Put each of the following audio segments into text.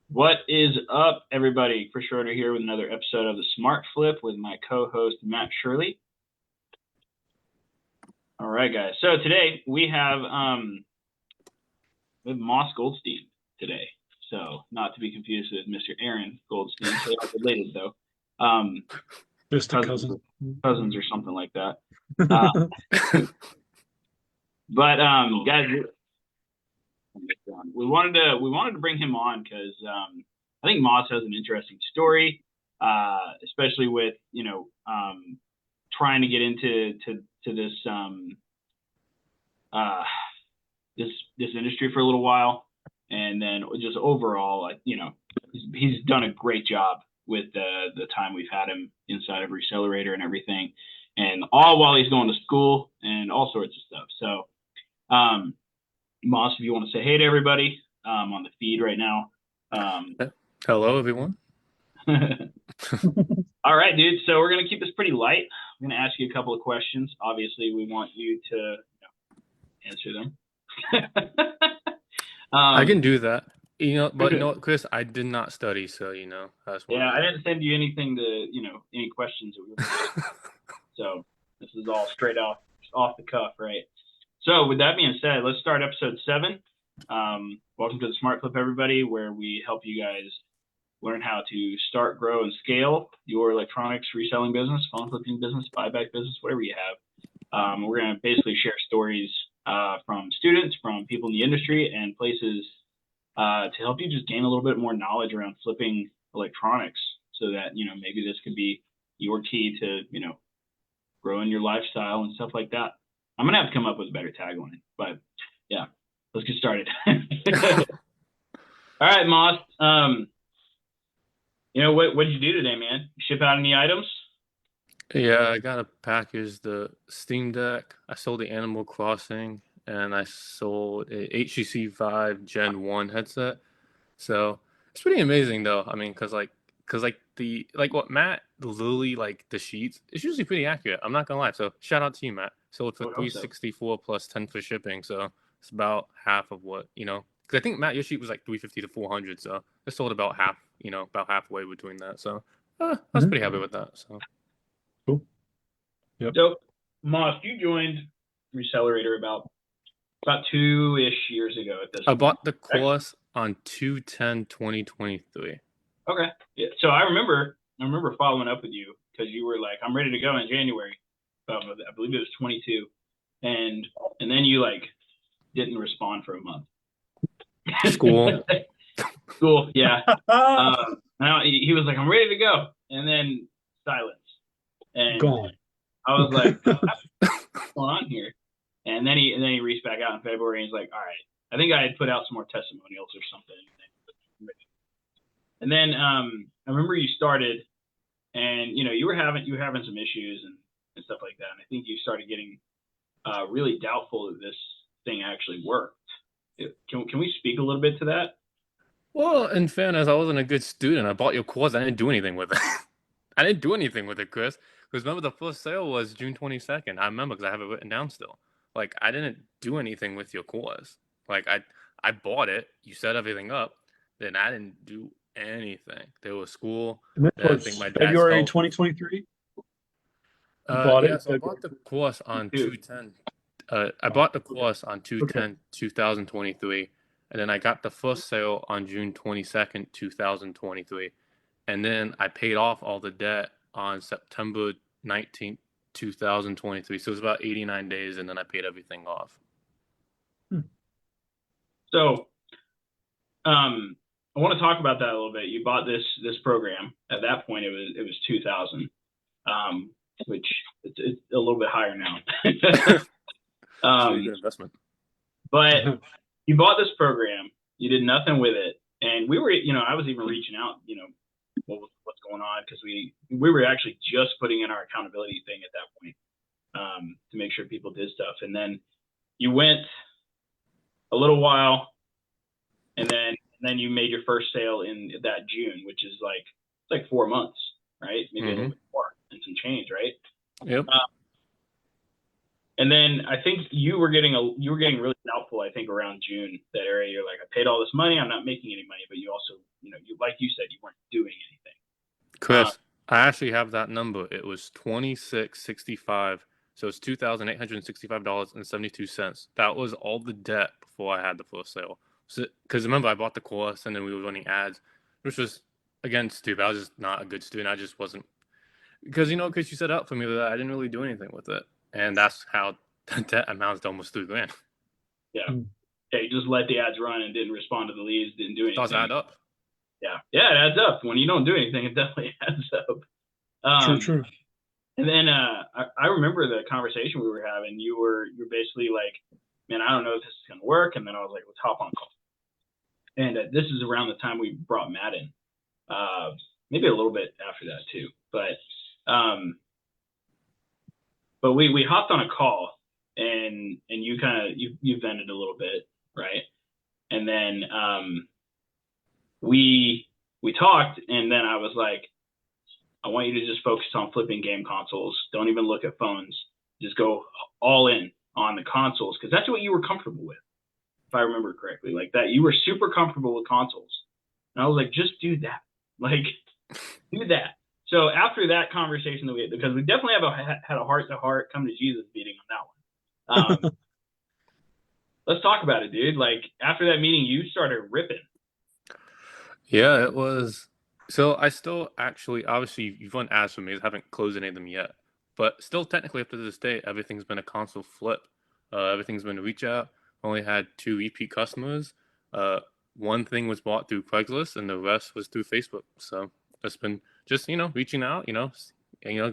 What is up, everybody? Chris Schroeder here with another episode of the Smart Flip with my co-host Matt Shirley. All right, guys. So today we have Moss Goldstein today. So not to be confused with Mr. Aaron Goldstein. They are related though. Just a cousin. Cousins or something like that. But guys, we wanted to bring him on because I think Moss has an interesting story, especially with trying to get into this this industry for a little while, and then just overall, he's done a great job with the time we've had him inside of Resellerator and everything, and all while he's going to school and all sorts of stuff. So, Moss, if you want to say hey to everybody on the feed right now. Hello, everyone. All right, dude. So we're gonna keep this pretty light. I'm gonna ask you a couple of questions. Obviously, we want you to answer them. I can do that. But you know what, Chris? I did not study, so that's why. Yeah, I didn't send you anything to any questions that we were so this is all straight off the cuff, right? So with that being said, let's start episode 7. Welcome to the Smart Flip, everybody, where we help you guys learn how to start, grow, and scale your electronics reselling business, phone flipping business, buyback business, whatever you have. We're going to basically share stories from students, from people in the industry, and places to help you just gain a little bit more knowledge around flipping electronics so that, maybe this could be your key to, growing your lifestyle and stuff like that. I'm going to have to come up with a better tagline, but yeah, let's get started. All right, Moss. What did you do today, man? Ship out any items? Yeah, I got to package the Steam Deck. I sold the Animal Crossing, and I sold a HTC Vive Gen 1 headset. So it's pretty amazing, though. I mean, because what Matt literally the sheets, it's usually pretty accurate. I'm not gonna lie. So shout out to you, Matt. Sold for $364 plus 10 for shipping. So it's about half of what because I think Matt, your sheet was like $350 to $400. So it sold about half. About halfway between that. So I was pretty happy with that. So cool. Yep. So Moss, you joined Resellerator about 2-ish years ago at this point. I bought the course on 2/10/2023. Okay. Yeah. So I remember following up with you because you were like, I'm ready to go in January. I believe it was 22. And then you didn't respond for a month. School. School, yeah. He was like, I'm ready to go. And then silence. And gone. I was like, what's going on here? And then he reached back out in February and he's like, all right. I think I had put out some more testimonials or something. And then I remember you started and you were having some issues and stuff like that. And I think you started getting really doubtful that this thing actually worked. Can we speak a little bit to that? Well, in fairness, I wasn't a good student. I bought your course. I didn't do anything with it. I didn't do anything with it, Chris. Because remember, the first sale was June 22nd. I remember because I have it written down still. I didn't do anything with your course. I bought it. You set everything up. Then I didn't do anything. There was school. I think my February 2023. So I bought the course on 2/10. I bought the course on 2/10/2023. And then I got the first sale on June 22nd, 2023. And then I paid off all the debt on September 19th, 2023. So it was about 89 days, and then I paid everything off. So I want to talk about that a little bit. You bought this program. At that point, it was 2000, which it's a little bit higher now. Good investment. But you bought this program, you did nothing with it, and we were, I was even reaching out, what's going on, because we were actually just putting in our accountability thing at that point to make sure people did stuff, and then you went a little while, and then you made your first sale in that June, which is like 4 months, right? Maybe a little bit more and some change, right? Yep. And then I think you were getting really doubtful. I think around June, that area, you're like, I paid all this money, I'm not making any money, but you also, you like you said, you weren't doing anything. Chris, I actually have that number. It was $26.65. So it's $2,865.72. That was all the debt before I had the first sale. So, because remember, I bought the course and then we were running ads, which was, again, stupid. I was just not a good student. I just wasn't. Because, because you set up for me that I didn't really do anything with it. And that's how the debt amounts to almost $3,000. Yeah. Yeah, you just let the ads run and didn't respond to the leads, didn't do anything. Does add up. Yeah. Yeah, it adds up. When you don't do anything, it definitely adds up. True. And then I remember the conversation we were having. You're basically like, man, I don't know if this is going to work. And then I was like, let's hop on call. And this is around the time we brought Matt in. Maybe a little bit after that too. But we hopped on a call and you kind of, you vented a little bit, right? And then we talked, and then I was like, I want you to just focus on flipping game consoles. Don't even look at phones. Just go all in on the consoles, because that's what you were comfortable with, if I remember correctly. Like that, you were super comfortable with consoles. And I was like, just do that. Like, do that. So after that conversation that we had, because we definitely had a heart-to-heart, come to Jesus meeting on that one. Let's talk about it, dude. Like, after that meeting, you started ripping. Yeah, it was. So I still actually, obviously, you've run ads for me. I haven't closed any of them yet. But still, technically, up to this day, everything's been a console flip. Everything's been a reach out. Only had 2 repeat customers. One thing was bought through Craigslist, and the rest was through Facebook. So it's been just, reaching out,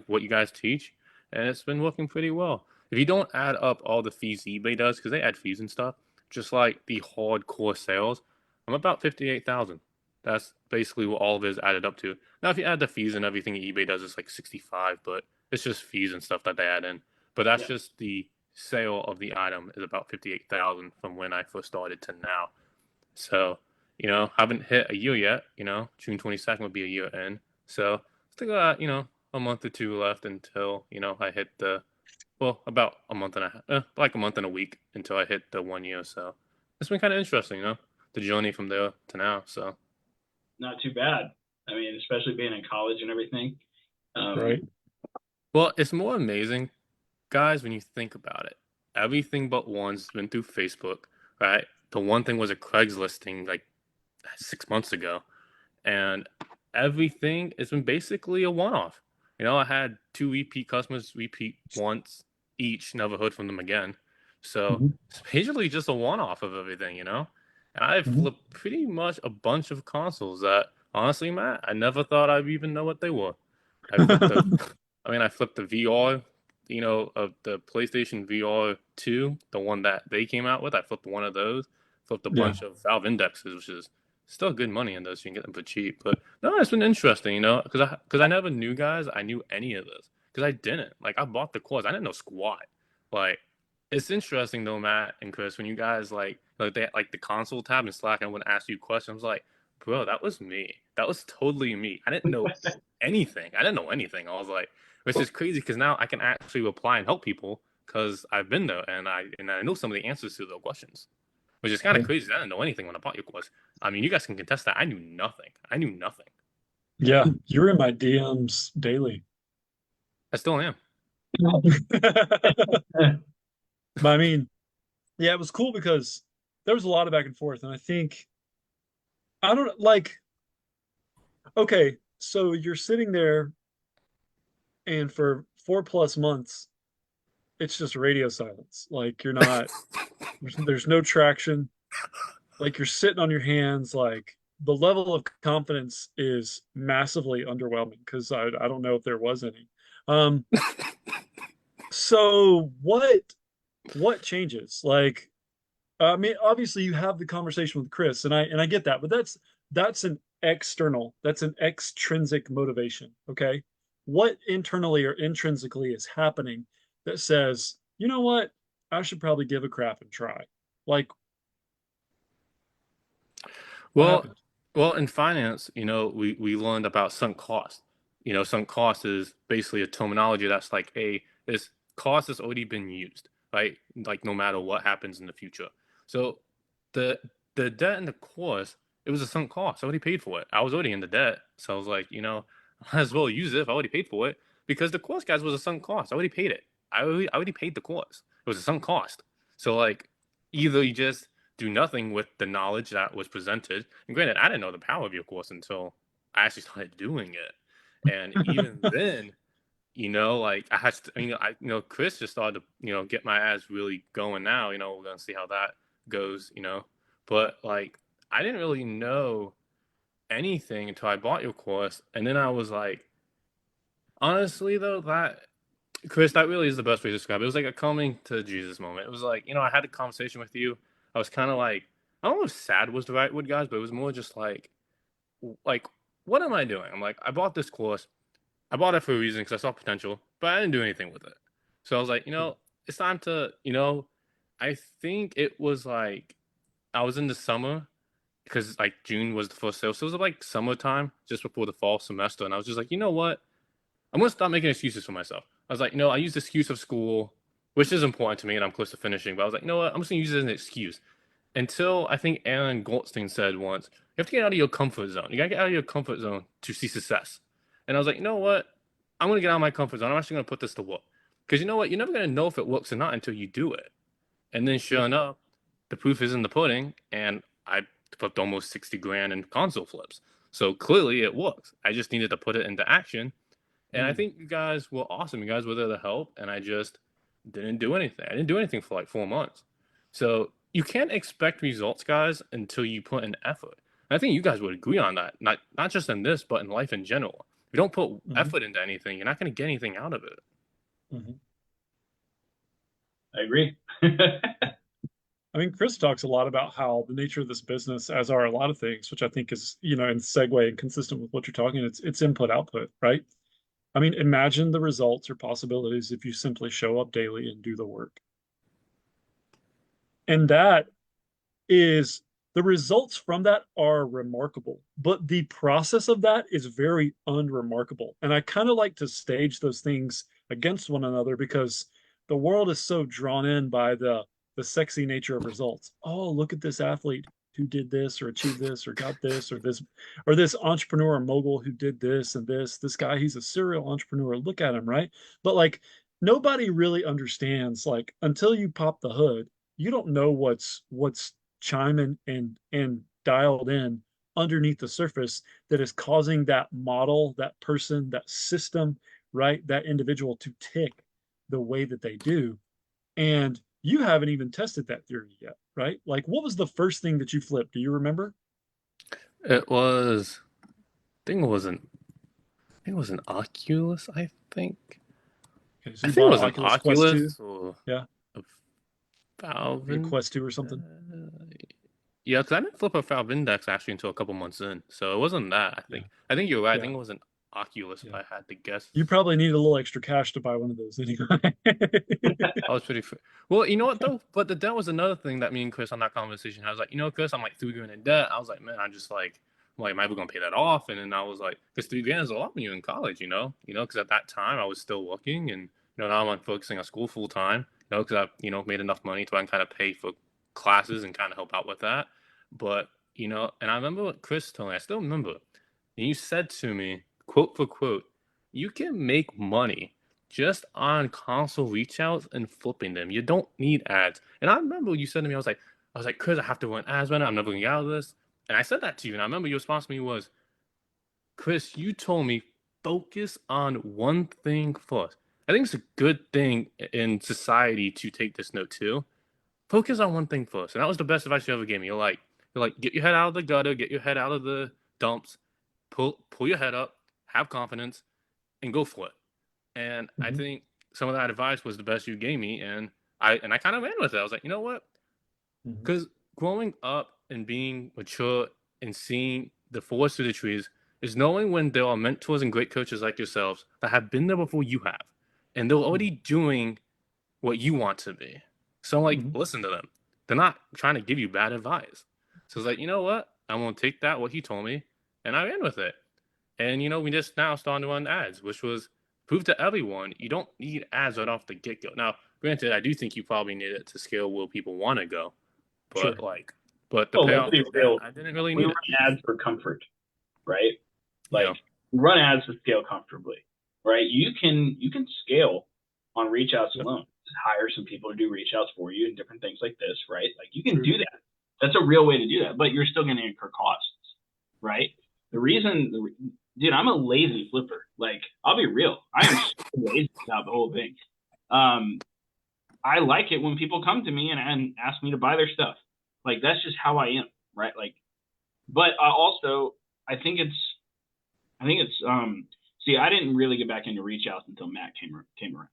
what you guys teach. And it's been working pretty well. If you don't add up all the fees eBay does, because they add fees and stuff, just like the hardcore sales, I'm about 58,000. That's basically what all of it is added up to. Now, if you add the fees and everything eBay does, it's like 65, but it's just fees and stuff that they add in. But that's just the sale of the item is about 58,000 from when I first started to now. So, haven't hit a year yet. June 22nd would be a year in. So still got, a month or two left until, I hit about a month and a half, like a month and a week until I hit the 1 year. So it's been kind of interesting, the journey from there to now. So not too bad. I mean, especially being in college and everything. Right. Well, it's more amazing, guys, when you think about it. Everything but one's been through Facebook, right? The one thing was a Craigslist thing like 6 months ago. And everything has been basically a one-off. I had 2 repeat customers, repeat once each, never heard from them again. So it's basically just a one-off of everything, And I've flipped pretty much a bunch of consoles that, honestly, Matt, I never thought I'd even know what they were. I flipped the VR, of the PlayStation VR 2, the one that they came out with. I flipped one of those. Flipped a bunch of Valve Indexes, which is still good money in those. You can get them for cheap. But no, it's been interesting, because I never knew, guys, I knew any of this. Because I didn't. Like, I bought the course. I didn't know squat. Like, it's interesting, though, Matt and Chris, when you guys, they like the console tab in Slack, and I would ask you questions, like, bro, that was me. That was totally me. I didn't know anything. I was like, which is crazy, because now I can actually reply and help people because I've been there and I know some of the answers to those questions, which is kind of crazy. I didn't know anything when I bought your course. I mean, you guys can contest that. I knew nothing. Yeah, you're in my DMs daily. I still am. But I mean, yeah, it was cool because there was a lot of back and forth, and I think I don't like. Okay, so you're sitting there, and for 4+ months, it's just radio silence. Like you're not. There's no traction. Like you're sitting on your hands. Like the level of confidence is massively underwhelming because I don't know if there was any. So what changes? Like, I mean, obviously you have the conversation with Chris, and I get that, but that's an extrinsic motivation. Okay, what internally or intrinsically is happening that says, you know what, I should probably give a crap and try. Like, well, in finance, we learned about sunk cost. Sunk cost is basically a terminology that's like this cost has already been used, right? Like no matter what happens in the future. So the debt in the course it was a sunk cost. I already paid for it. I was already in the debt. So I was like, I might as well use it if I already paid for it because the course, guys, was a sunk cost. I already paid it. I already paid the course. It was a sunk cost. So like, either you just do nothing with the knowledge that was presented. And granted, I didn't know the power of your course until I actually started doing it. And even then, like I had to, Chris just started to, get my ass really going now. We're gonna see how that goes. But like, I didn't really know anything until I bought your course, and then I was like, honestly though, that Chris, that really is the best way to describe it. It was like a coming to Jesus moment. It was like, I had a conversation with you. I was kind of like, I don't know if sad was the right word, guys, but it was more just like, what am I doing? I'm like, I bought this course. I bought it for a reason because I saw potential, but I didn't do anything with it. So I was like, it's time to, I think it was like, I was in the summer because like June was the first sale. So it was like summertime just before the fall semester. And I was just like, you know what? I'm going to stop making excuses for myself. I was like, I used the excuse of school, which is important to me and I'm close to finishing. But I was like, you know what? I'm just going to use it as an excuse. Until I think Aaron Goldstein said once, you have to get out of your comfort zone. You got to get out of your comfort zone to see success. And I was like, you know what? I'm going to get out of my comfort zone. I'm actually going to put this to work. Because you know what? You're never going to know if it works or not until you do it. And then sure enough, the proof is in the pudding. And I flipped almost 60 grand in console flips. So clearly it works. I just needed to put it into action. And I think you guys were awesome. You guys were there to help. And I just didn't do anything. I didn't do anything for like 4 months. So you can't expect results, guys, until you put in effort. And I think you guys would agree on that. Not just in this, but in life in general. If you don't put effort into anything, you're not going to get anything out of it. I agree. I mean, Chris talks a lot about how the nature of this business, as are a lot of things, which I think is, in segue and consistent with what you're talking, it's input output, right? I mean, imagine the results or possibilities if you simply show up daily and do the work. And that is the results from that are remarkable, but the process of that is very unremarkable. And I kind of like to stage those things against one another because the world is so drawn in by the sexy nature of results. Oh, look at this athlete who did this or achieved this or got this or this entrepreneur or mogul who did this and this guy, he's a serial entrepreneur. Look at him, right? But like nobody really understands, like until you pop the hood, you don't know what's chiming and dialed in underneath the surface that is causing that model, that person, that system, right, that individual to tick the way that they do. And you haven't even tested that theory yet, right? Like, what was the first thing that you flipped? Do you remember? It was, I think it was an Oculus, I think. Okay, so I you think it bought was an an Oculus Quest 2. Oculus or Yeah, a maybe a Valve. Quest 2 or something. Yeah, because I didn't flip a Valve Index actually until a couple months in, so it wasn't that. I think. Yeah, I think you're right. I yeah, think it was an Oculus, if yeah. I had to guess. You probably needed a little extra cash to buy one of those anyway. I was pretty. Well, you know what though? But the debt was another thing that me and Chris on that conversation. I was like, Chris, I'm like 3 grand in debt. I was like, man, I'm like, am I ever gonna pay that off? And then I was like, because 3 grand is a lot when you're in college, because at that time I was still working, and now I'm focusing on school full time, because I've made enough money to I can kind of pay for classes and kind of help out with that. But and I remember what Chris told me. I still remember. And you said to me, quote for quote, you can make money just on console reach outs and flipping them. You don't need ads. And I remember you said to me, I was like, Chris, I have to run ads right now. I'm never gonna get out of this. And I said that to you. And I remember your response to me was, Chris, you told me focus on one thing first. I think it's a good thing in society to take this note too. Focus on one thing first. And that was the best advice you ever gave me. You're like, get your head out of the gutter, get your head out of the dumps, pull your head up, have confidence, and go for it. And I think some of that advice was the best you gave me, and I kind of ran with it. I was like, you know what? Because growing up and being mature and seeing the forest through the trees is knowing when there are mentors and great coaches like yourselves that have been there before you have, and they're already doing what you want to be. So I'm like, listen to them. They're not trying to give you bad advice. So it's like, you know what? I'm gonna take that what he told me, and I ran with it. And we just now starting to run ads, which was prove to everyone you don't need ads right off the get go. Now, granted, I do think you probably need it to scale where people want to go, but Sure. like But the Oh, let's payoff be is that real. I didn't really We need run it. ads for comfort, right? Like Yeah. run ads to scale comfortably, right? You can scale on reach outs Yep. alone. Just hire some people to do reach outs for you and different things like this, right? Like you can True. do that. That's a real way to do that, but you're still going to incur costs, right? Dude, I'm a lazy flipper. Like I'll be real, I am so lazy about the whole thing. I like it when people come to me and ask me to buy their stuff. Like that's just how I am, right? Like, but also I think it's see, I didn't really get back into reach outs until Matt came around,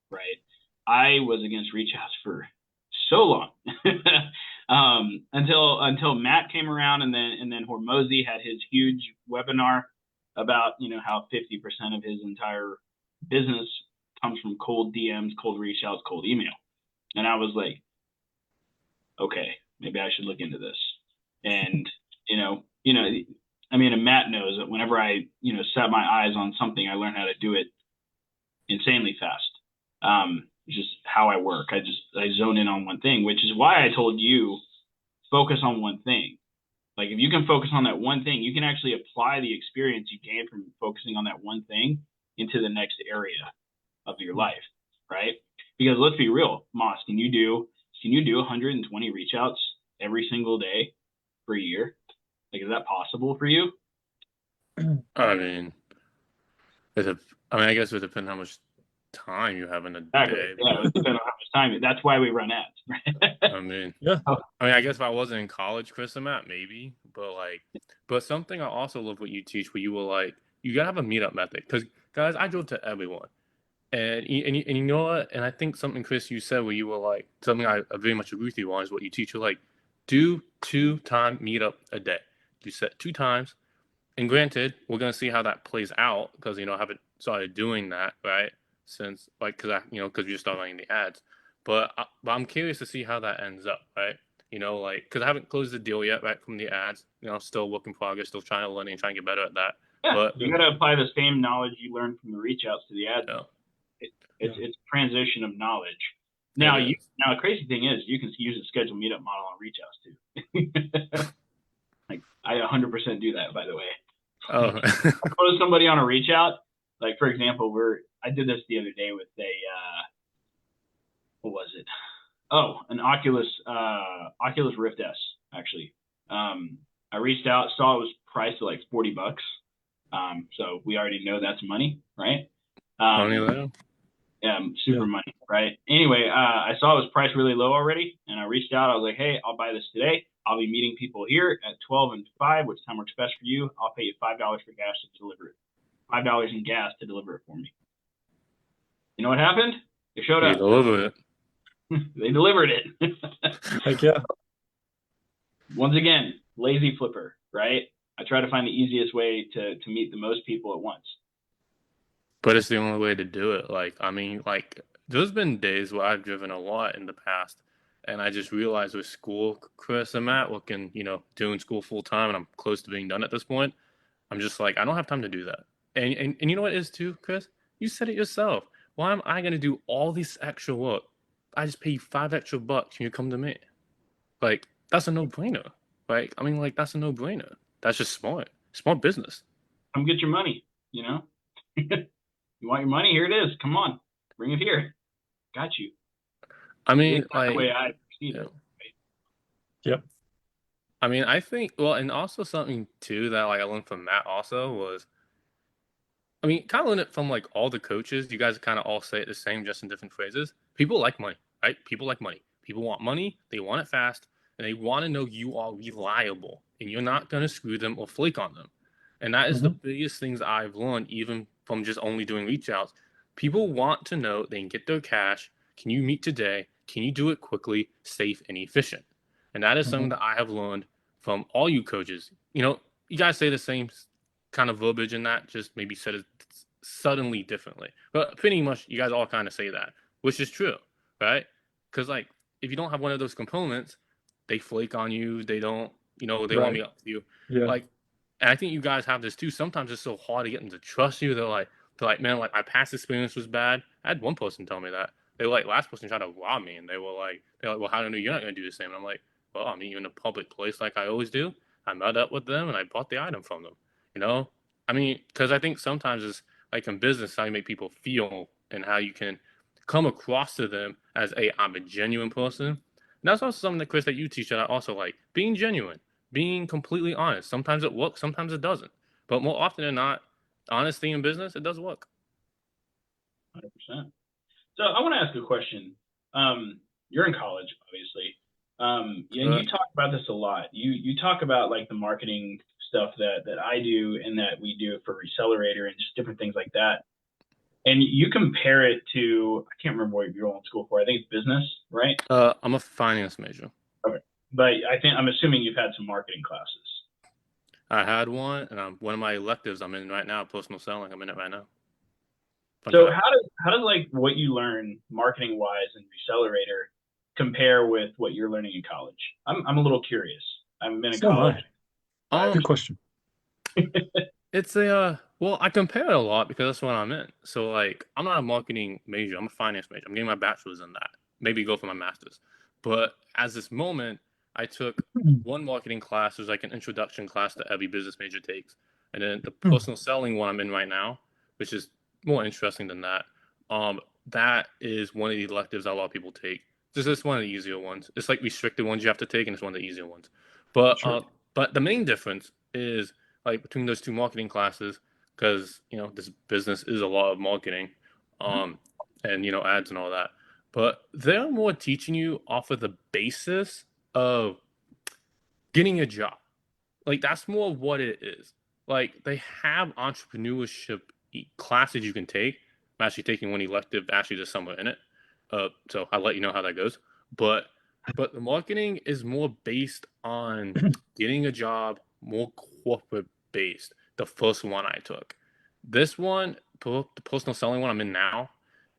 right? I was against reach outs for so long. Until Matt came around, and then Hormozy had his huge webinar about how 50% of his entire business comes from cold DMs, cold reach outs, cold email. And I was like, okay, maybe I should look into this. And I mean, and Matt knows that whenever I set my eyes on something, I learn how to do it insanely fast. It's just how I work. I zone in on one thing, which is why I told you focus on one thing. Like if you can focus on that one thing, you can actually apply the experience you gain from focusing on that one thing into the next area of your life, right? Because let's be real, Moss, can you do 120 reach outs every single day for a year? Like, is that possible for you? I mean, I guess it would depend how much time you have in a Exactly. day. Yeah, it would depend on how much time. That's why we run ads, right? I mean, Yeah. I guess if I wasn't in college, Chris, I'm at maybe, but something I also love what you teach, where you were like, you gotta have a meetup method, because guys, I drove to everyone, and you know what, and I think something, Chris, you said where you were like, something I very much agree with you on, is what you teach. You're like, do 2-time meetup a day. You set 2 times, and granted, we're gonna see how that plays out, because I haven't started doing that, right? Since because we just started running the ads, but I'm curious to see how that ends up, right? Because I haven't closed the deal yet, right, from the ads. Still work in progress, still trying to learn and trying to get better at that. Yeah, But you got to apply the same knowledge you learned from the reach outs to the ads. yeah, It's transition of knowledge. Now, the crazy thing is, you can use a scheduled meetup model on reach outs too. Like I 100% do that, by the way. oh, I put somebody on a reach out. Like for example, I did this the other day with a what was it? Oh, an Oculus Rift S actually. I reached out, saw it was priced at like $40. So we already know that's money, right? Yeah, super money, right? Anyway, I saw it was priced really low already, and I reached out. I was like, hey, I'll buy this today. I'll be meeting people here at 12 and 5, which time works best for you. I'll pay you $5 for gas to deliver it. $5 in gas to deliver it for me. You know what happened? They showed up. They delivered it. They delivered it. Heck yeah. Once again, lazy flipper, right? I try to find the easiest way to meet the most people at once. But it's the only way to do it. There's been days where I've driven a lot in the past, and I just realized with school, Chris, I'm at working, doing school full time, and I'm close to being done at this point. I'm just like, I don't have time to do that. And you know what it is too, Chris? You said it yourself. Why am I going to do all this extra work? I just pay you $5 extra and you come to me. Like, that's a no-brainer, right? That's a no-brainer. That's just smart. Smart business. Come get your money, You want your money? Here it is. Come on. Bring it here. Got you. I mean, the way I perceive it. Right? Yep. I mean, I think, well, and also something too that I learned from Matt also was, kind of learned it from all the coaches. You guys kind of all say it the same, just in different phrases. People like money, right? People like money. People want money. They want it fast, and they want to know you are reliable, and you're not going to screw them or flake on them. And that is the biggest things I've learned, even from just only doing reach outs. People want to know they can get their cash. Can you meet today? Can you do it quickly, safe, and efficient? And that is something that I have learned from all you coaches. You guys say the same kind of verbiage in that, just maybe said it suddenly differently. But pretty much you guys all kind of say that, which is true, right? Because if you don't have one of those components, they flake on you. They don't, they won't be up to you. Yeah. And I think you guys have this too. Sometimes it's so hard to get them to trust you. They're like, man, my past experience was bad. I had one person tell me that. They were like, last person tried to rob me, and they were like, well, how do I know you're not going to do the same? And I'm like, Well, I mean, in a public place like I always do, I met up with them and I bought the item from them. You know, I mean, because I think sometimes it's like in business how you make people feel and how you can come across to them as I'm a genuine person. And that's also something that Chris that you teach that I also like being genuine, being completely honest. Sometimes it works, sometimes it doesn't. But more often than not, honesty in business, it does work. 100%. So I want to ask a question. You're in college, obviously. And you talk about this a lot. You talk about like the marketing stuff that I do and that we do for Resellerator and just different things like that. And you compare it to, I can't remember what you're going to school for. I think it's business, right? I'm a finance major. Okay. But I'm assuming you've had some marketing classes. I had one, and one of my electives I'm in right now, personal selling. I'm in it right now. So how does like what you learn marketing wise in Resellerator compare with what you're learning in college? I'm a little curious. I've been in college. Good question. It's well, I compare it a lot because that's what I'm in. So like, I'm not a marketing major. I'm a finance major. I'm getting my bachelor's in that. Maybe go for my master's. But as this moment, I took one marketing class. There's like an introduction class that every business major takes, and then the personal selling one I'm in right now, which is more interesting than that. That is one of the electives that a lot of people take. This is one of the easier ones. It's like restricted ones you have to take, and it's one of the easier ones. But but the main difference is like between those two marketing classes, because this business is a lot of marketing, and ads and all that. But they're more teaching you off of the basis of getting a job. Like that's more what it is. Like they have entrepreneurship classes you can take. I'm actually taking one elective actually this summer in it. So I'll let you know how that goes. But the marketing is more based on getting a job, more corporate based. The first one I took. This one, the personal selling one I'm in now,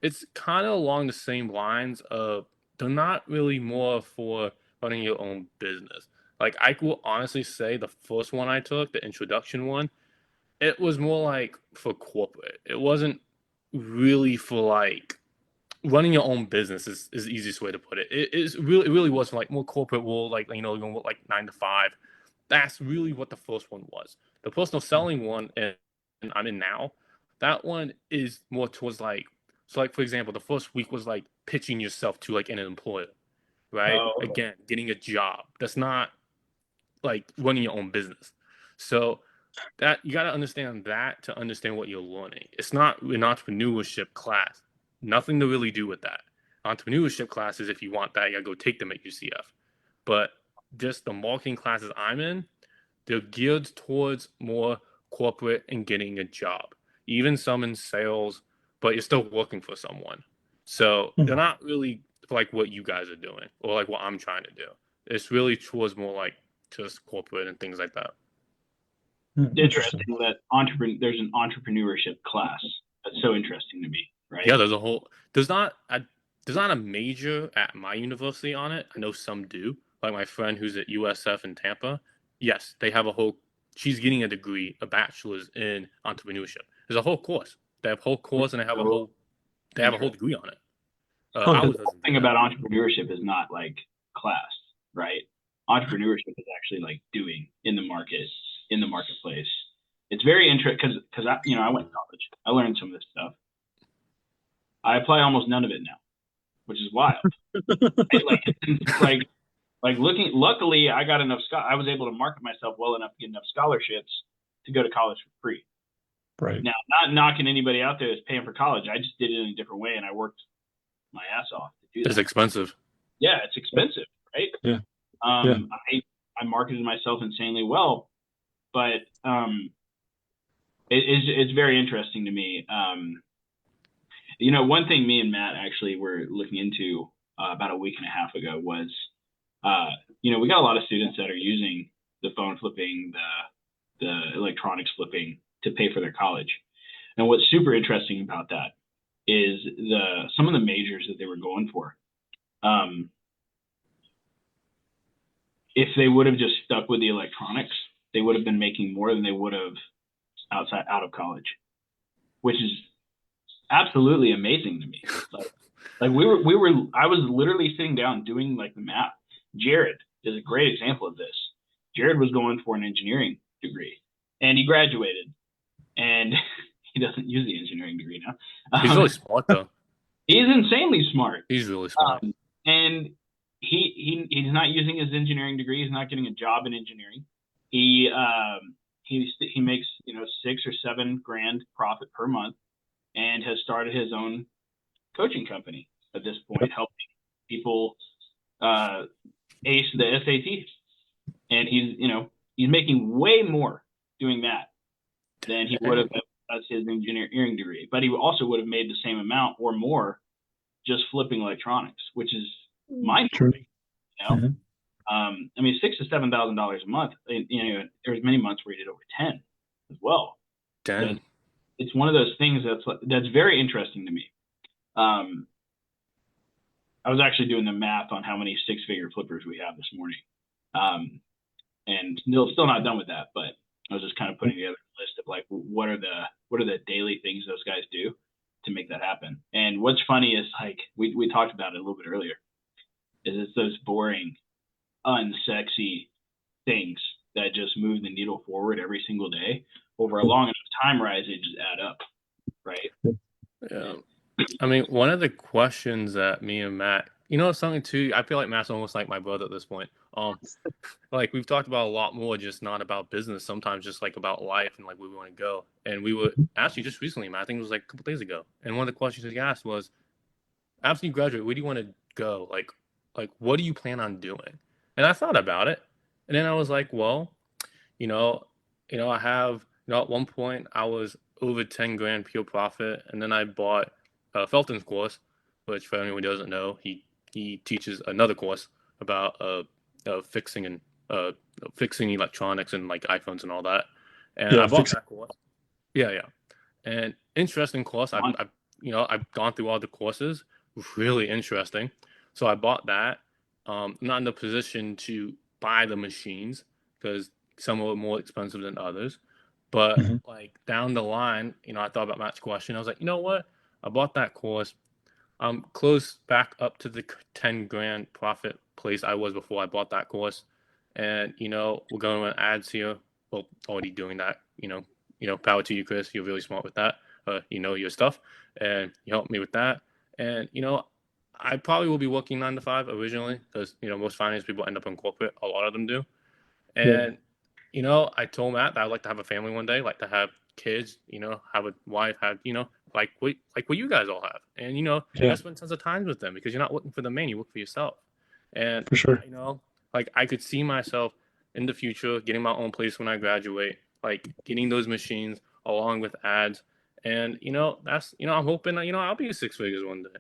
it's kind of along the same lines of they're not really more for running your own business. Like I will honestly say the first one I took, the introduction one, it was more like for corporate. It wasn't really for like running your own business is the easiest way to put it. It really was for like more corporate world, like you're going with like 9 to 5. That's really what the first one was. The personal selling one and I'm in now, that one is more towards like for example, the first week was like pitching yourself to like an employer, right? Oh, okay. Again, getting a job. That's not like running your own business. So that you got to understand that to understand what you're learning. It's not an entrepreneurship class. Nothing to really do with that. Entrepreneurship classes, if you want that, you gotta go take them at UCF. But just the marketing classes I'm in, they're geared towards more corporate and getting a job. Even some in sales, but you're still working for someone. So they're not really like what you guys are doing or like what I'm trying to do. It's really towards more like just corporate and things like that. Interesting that there's an entrepreneurship class. That's so interesting to me, right? Yeah, there's not a major at my university on it. I know some do. Like my friend who's at USF in Tampa. Yes, they have she's getting a degree, a bachelor's in entrepreneurship. There's a whole course. They have a whole course and they have a whole degree on it. The thing about entrepreneurship is not like class, right? Entrepreneurship is actually like doing in the marketplace. It's very interesting because I went to college. I learned some of this stuff. I apply almost none of it now, which is wild. Luckily, I got enough. I was able to market myself well enough to get enough scholarships to go to college for free. Right now, not knocking anybody out there that's paying for college. I just did it in a different way, and I worked my ass off to do that. It's expensive. Yeah, it's expensive, right? Yeah. I marketed myself insanely well, but it's very interesting to me. One thing me and Matt actually were looking into about a week and a half ago was, we got a lot of students that are using the phone flipping, the electronics flipping to pay for their college. And what's super interesting about that is some of the majors that they were going for. If they would have just stuck with the electronics, they would have been making more than they would have out of college, which is absolutely amazing to me. I was literally sitting down doing like the math. Jared, is a great example of this. Jared was going for an engineering degree, and he graduated, and he doesn't use the engineering degree now. He's really smart though. He's insanely smart. He's really smart. And he's not using his engineering degree. He's not getting a job in engineering. He makes $6 or $7 grand profit per month, and has started his own coaching company at this point, helping people ace the SAT. And he's making way more doing that than he would have as his engineering degree. But he also would have made the same amount or more just flipping electronics, which is mind-blowing. I mean, $6,000 to $7,000 a month. There's many months where he did over 10 as well. Damn. It's one of those things that's very interesting to me. I was actually doing the math on how many six-figure flippers we have this morning, and still not done with that. But I was just kind of putting together a list of like what are the daily things those guys do to make that happen. And what's funny is like we talked about it a little bit earlier, is it's those boring, unsexy things that just move the needle forward every single day over a long enough time horizon. They just add up, right? Yeah. I mean, one of the questions that me and Matt, something too, I feel like Matt's almost like my brother at this point. Like we've talked about a lot more, just not about business, sometimes just like about life and like where we want to go. And we were actually just recently, Matt, I think it was like a couple days ago. And one of the questions he asked was, after you graduate, where do you want to go? Like what do you plan on doing? And I thought about it. And then I was like, well, I have, at one point I was over 10 grand pure profit. And then I bought Felton's course, which for anyone who doesn't know, he teaches another course about fixing electronics and like iPhones and all that. And I bought that course. Yeah. And interesting course. I've gone through all the courses. Really interesting. So I bought that. I'm not in the position to buy the machines because some are more expensive than others. But like down the line, I thought about Matt's question. I was like, you know what? I bought that course. I'm close back up to the 10 grand profit place I was before I bought that course. And, we're going to run ads here. Well, already doing that, power to you, Chris. You're really smart with that. Your stuff. And you helped me with that. And, I probably will be working 9 to 5 originally because, most finance people end up in corporate. A lot of them do. And, I told Matt that I'd like to have a family one day, like to have kids, have a wife, have, like what you guys all have. And, you spend tons of time with them because you're not looking for the man, you look for yourself. And, for sure, like I could see myself in the future getting my own place when I graduate, like getting those machines along with ads. And, that's, I'm hoping that, I'll be 6 figures one day,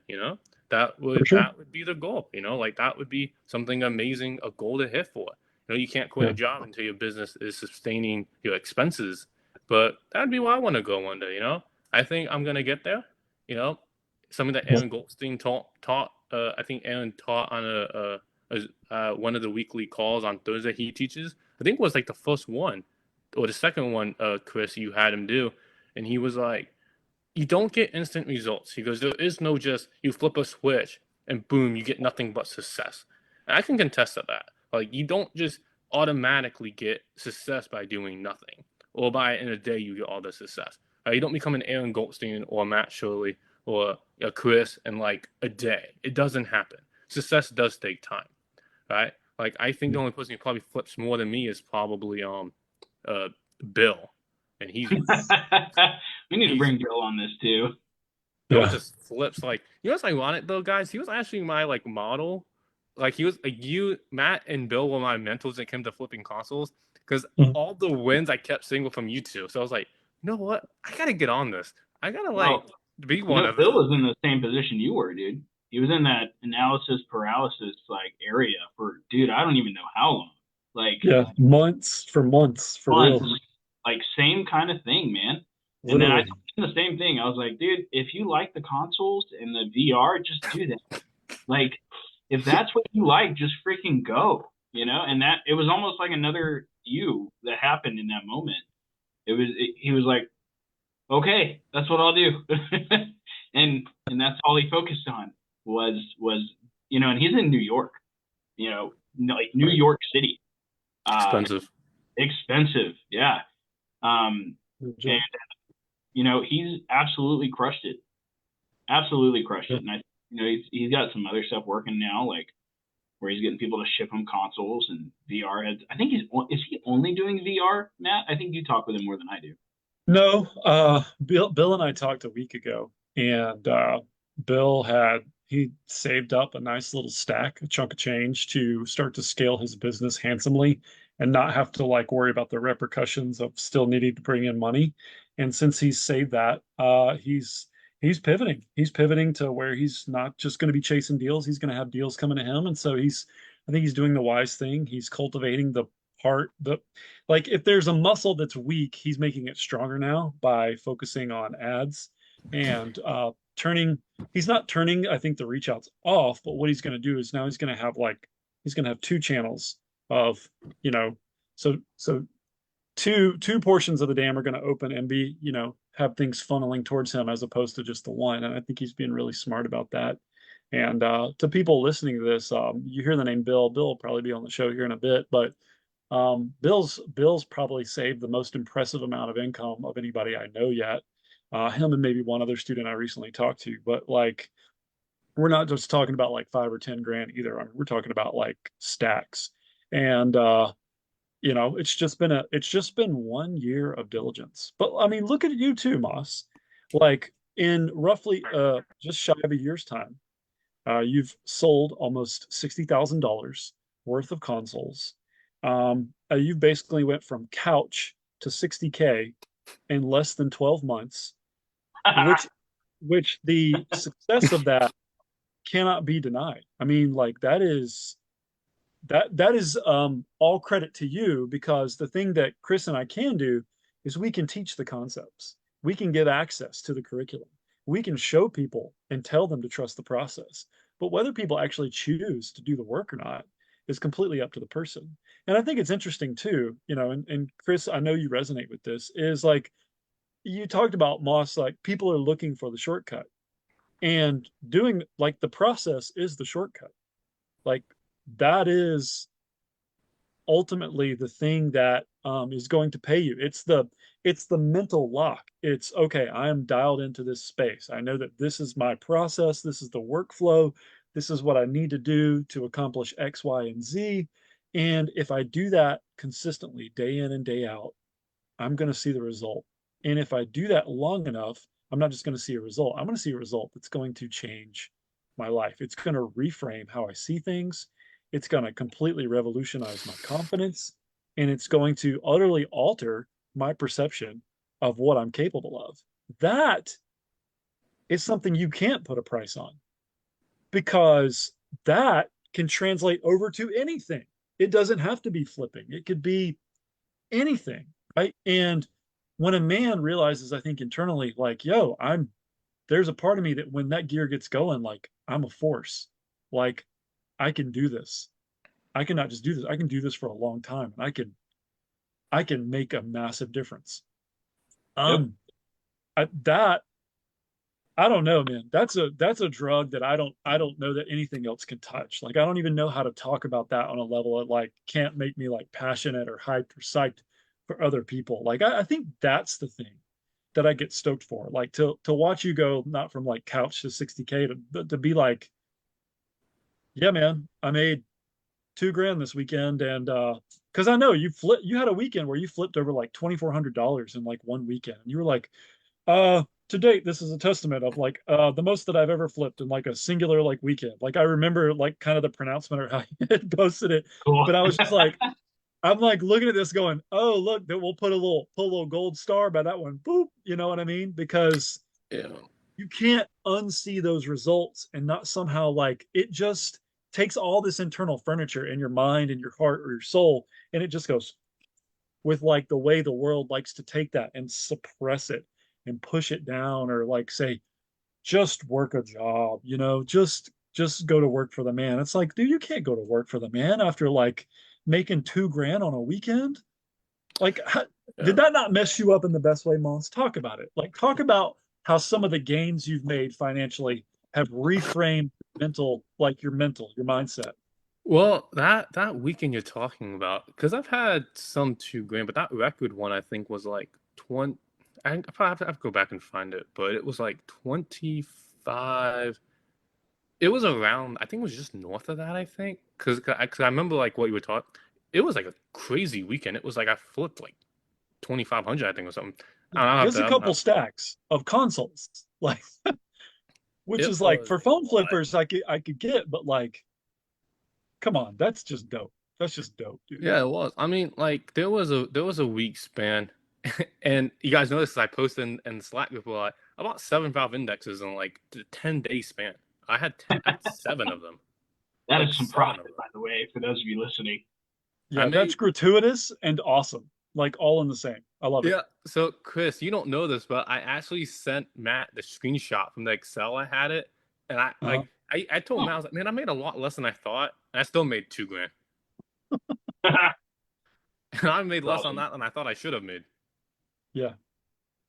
that would be the goal, like that would be something amazing, a goal to hit for. You can't quit a job until your business is sustaining your expenses, but that'd be where I want to go one day, I think I'm going to get there, something that Aaron Goldstein taught, I think Aaron taught on one of the weekly calls on Thursday he teaches. I think it was like the first one or the second one, Chris, you had him do. And he was like, you don't get instant results. He goes, there is no just you flip a switch and boom, you get nothing but success. And I can contest to that. Like you don't just automatically get success by doing nothing or by in a day you get all the success. You don't become an Aaron Goldstein or Matt Shirley or a Chris in like a day. It doesn't happen. Success does take time, right? Like I think the only person who probably flips more than me is probably Bill, and he's. We need to bring Bill on this too. Bill just flips like what's ironic though, guys? He was actually my like model. Like he was like Matt and Bill were my mentors when it came to flipping consoles because all the wins I kept seeing were from you two. So I was like, you know what? I gotta get on this. I gotta be one of them. Bill was in the same position you were, dude. He was in that analysis paralysis like area for I don't even know how long. Like months for real. Like same kind of thing, man. Literally. And then I told him the same thing. I was like, dude, if you like the consoles and the VR, just do that. Like, if that's what you like, just freaking go. And that it was almost like another you that happened in that moment. He was like, okay, that's what I'll do. and that's all he focused on was and he's in New York. like New York City. Expensive. Expensive, yeah. And he's absolutely crushed it. Absolutely crushed it. And he's got some other stuff working now, like where he's getting people to ship him consoles and VR heads. I think is he only doing VR, Matt? I think you talk with him more than I do. No, Bill and I talked a week ago, and Bill he saved up a nice little stack, a chunk of change to start to scale his business handsomely and not have to like worry about the repercussions of still needing to bring in money. And since he's saved that, he's pivoting. He's pivoting to where he's not just going to be chasing deals. He's going to have deals coming to him, and so I think he's doing the wise thing. He's cultivating the part the like if there's a muscle that's weak, he's making it stronger now by focusing on ads and turning. He's not turning, I think, the reach outs off, but what he's going to do is now he's going to have two channels of, you know, so two portions of the dam are going to open and be, have things funneling towards him as opposed to just the one. And I think he's being really smart about that. And to people listening to this, you hear the name Bill. Bill will probably be on the show here in a bit, but Bill's probably saved the most impressive amount of income of anybody I know yet. Him and maybe one other student I recently talked to, but like we're not just talking about like 5 or 10 grand either. I mean, we're talking about like stacks. And it's just been 1 year of diligence. But I mean, look at you too, Moss. Like in roughly just shy of a year's time, you've sold almost $60,000 worth of consoles. You've basically went from couch to 60K in less than 12 months, which the success of that cannot be denied. I mean, like that is all credit to you because the thing that Chris and I can do is we can teach the concepts. We can give access to the curriculum. We can show people and tell them to trust the process. But whether people actually choose to do the work or not is completely up to the person. And I think it's interesting too, and Chris, I know you resonate with this, is like you talked about Moss, like people are looking for the shortcut and doing like the process is the shortcut. Like that is ultimately the thing that is going to pay you. It's the mental lock. It's okay. I am dialed into this space. I know that this is my process. This is the workflow. This is what I need to do to accomplish X, Y, and Z. And if I do that consistently, day in and day out, I'm going to see the result. And if I do that long enough, I'm not just going to see a result. I'm going to see a result that's going to change my life. It's going to reframe how I see things. It's going to completely revolutionize my confidence. And it's going to utterly alter my perception of what I'm capable of. That is something you can't put a price on because that can translate over to anything. It doesn't have to be flipping, it could be anything, right? And when a man realizes, I think internally, like, yo, there's a part of me that when that gear gets going, like, I'm a force. Like, I can do this. I can not just do this. I can do this for a long time, and I can make a massive difference. Yep. That I don't know, man. That's a drug that I don't know that anything else can touch. Like I don't even know how to talk about that on a level that like can't make me like passionate or hyped or psyched for other people. Like I think that's the thing that I get stoked for. Like to watch you go not from like couch to 60K to be like, yeah, man, I made 2 grand this weekend, and because I know you had a weekend where you flipped over like $2,400 in like one weekend. And you were like, to date, this is a testament of like the most that I've ever flipped in like a singular like weekend. Like I remember like kind of the pronouncement or how you had posted it, Cool. but I was just like, I'm like looking at this going, oh look, that we'll put a little gold star by that one. Boop, you know what I mean? Because Yeah. you can't unsee those results and not somehow like it just takes all this internal furniture in your mind and your heart or your soul and it just goes with like the way the world likes to take that and suppress it and push it down or like say just work a job, just go to work for the man. It's like, dude, you can't go to work for the man after like making 2 grand on a weekend. Like, Yeah. did that not mess you up in the best way, Mons? Talk about it. Like, talk about how some of the gains you've made financially have reframed your mindset. Well, that weekend you're talking about, because I've had some 2 grand, but that record one I think was like 20. I probably have to go back and find it, but it was like 25. It was around, I think it was just north of that, I think. Cause I remember like what you were talking. It was like a crazy weekend. It was like I flipped like 2,500, I think, or something. I don't have Just to. a couple stacks of consoles, like, which It is like was for a phone lot. flippers, I could get, but like, come on, that's just dope. That's just dope, dude. Yeah, it was. I mean, like there was a week span, and you guys noticed I posted in Slack before like about 7 valve indexes in like the 10-day span. I had 7 of them, That like is some 7 of profit, them. by the way, for those of you listening. I Yeah, that's made gratuitous and awesome. Like all in the same. I love it. Yeah. So Chris, you don't know this, but I actually sent Matt the screenshot from the Excel I had it, and I Uh, like I told Matt, I was like, man, I made a lot less than I thought, and I still made 2 grand, That's and I made less on awesome. that than I thought I should have made. yeah,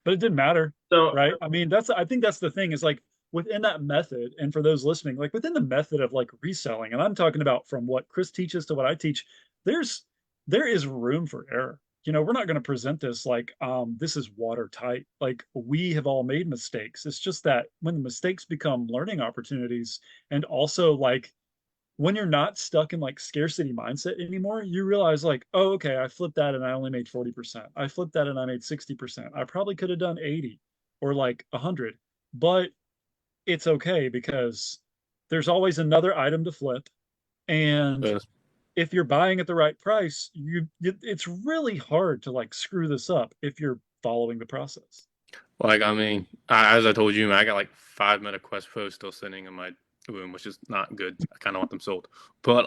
but it didn't matter, So, right? I mean, I think that's the thing is like within that method, and for those listening, like within the method of like reselling, and I'm talking about from what Chris teaches to what I teach, there's there is room for error. We're not going to present this like this is watertight. Like we have all made mistakes. It's just that when the mistakes become learning opportunities, and also like when you're not stuck in like scarcity mindset anymore, you realize like, oh, okay, I flipped that and I only made 40%. I flipped that and I made 60%. I probably could have done 80 or like 100, but it's okay because there's always another item to flip. And Yes. if you're buying at the right price, it's really hard to like screw this up if you're following the process. Like I mean, as I told you, man, I got like 5 Meta Quest Pros still sitting in my room, which is not good. I kind of want them sold, but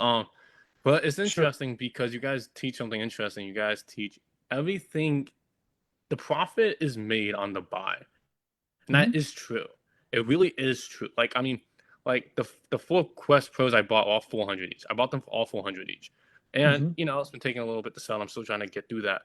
it's Sure. interesting because you guys teach something interesting. You guys teach everything. The profit is made on the buy. And that Hmm. is true. It really is true. Like I mean, like the 4 Quest Pros I bought all 400 each. I bought them for all 400 each. And Hmm. it's been taking a little bit to sell. I'm still trying to get through that.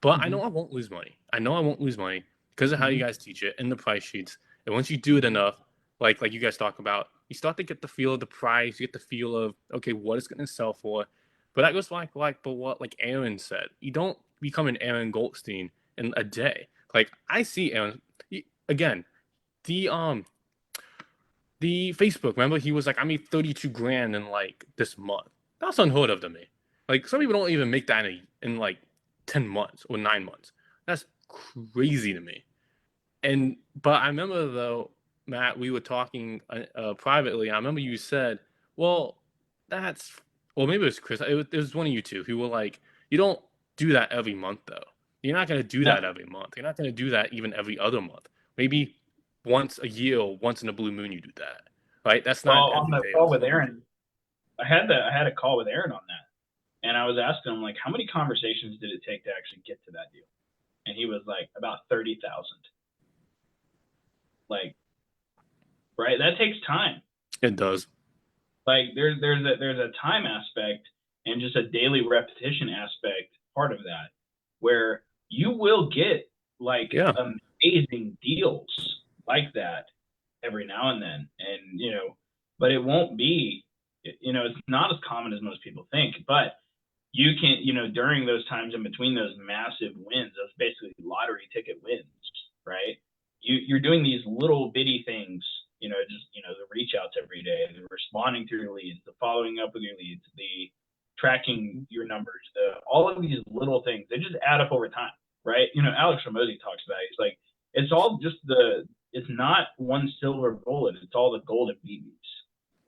But I Hmm. know I won't lose money. I know I won't lose money because of how you Hmm. guys teach it in the price sheets. And once you do it enough, like you guys talk about, you start to get the feel of the price, you get the feel of okay, what it's gonna sell for. But that goes but what like Aaron said. You don't become an Aaron Goldstein in a day. Like I see Aaron again, the Facebook, remember he was like, I made 32 grand in like this month. That's unheard of to me. Like some people don't even make that in like 10 months or 9 months. That's crazy to me. But I remember though, Matt, we were talking privately. I remember you said, well, that's, well, maybe it was Chris. It was one of you two who were like, you don't do that every month though. You're not going to do no. that every month. You're not going to do that even every other month. Maybe once a year or once in a blue moon you do that. Right? That's not Well, an on the everyday call with occurrence. Aaron, I had a call with Aaron on that, and I was asking him like, how many conversations did it take to actually get to that deal? And he was like, about 30,000. Like, right? That takes time. It does. Like, there's a time aspect and just a daily repetition aspect part of that, where you will get like Yeah. amazing deals like that every now and then, and but it won't be, it's not as common as most people think, but you can, during those times in between those massive wins, those basically lottery ticket wins, right? You're doing these little bitty things, just, the reach outs every day, the responding to your leads, the following up with your leads, the tracking your numbers, all of these little things, they just add up over time, right? Alex Ramosi talks about it. He's like, it's all just it's not one silver bullet, it's all the golden BBs,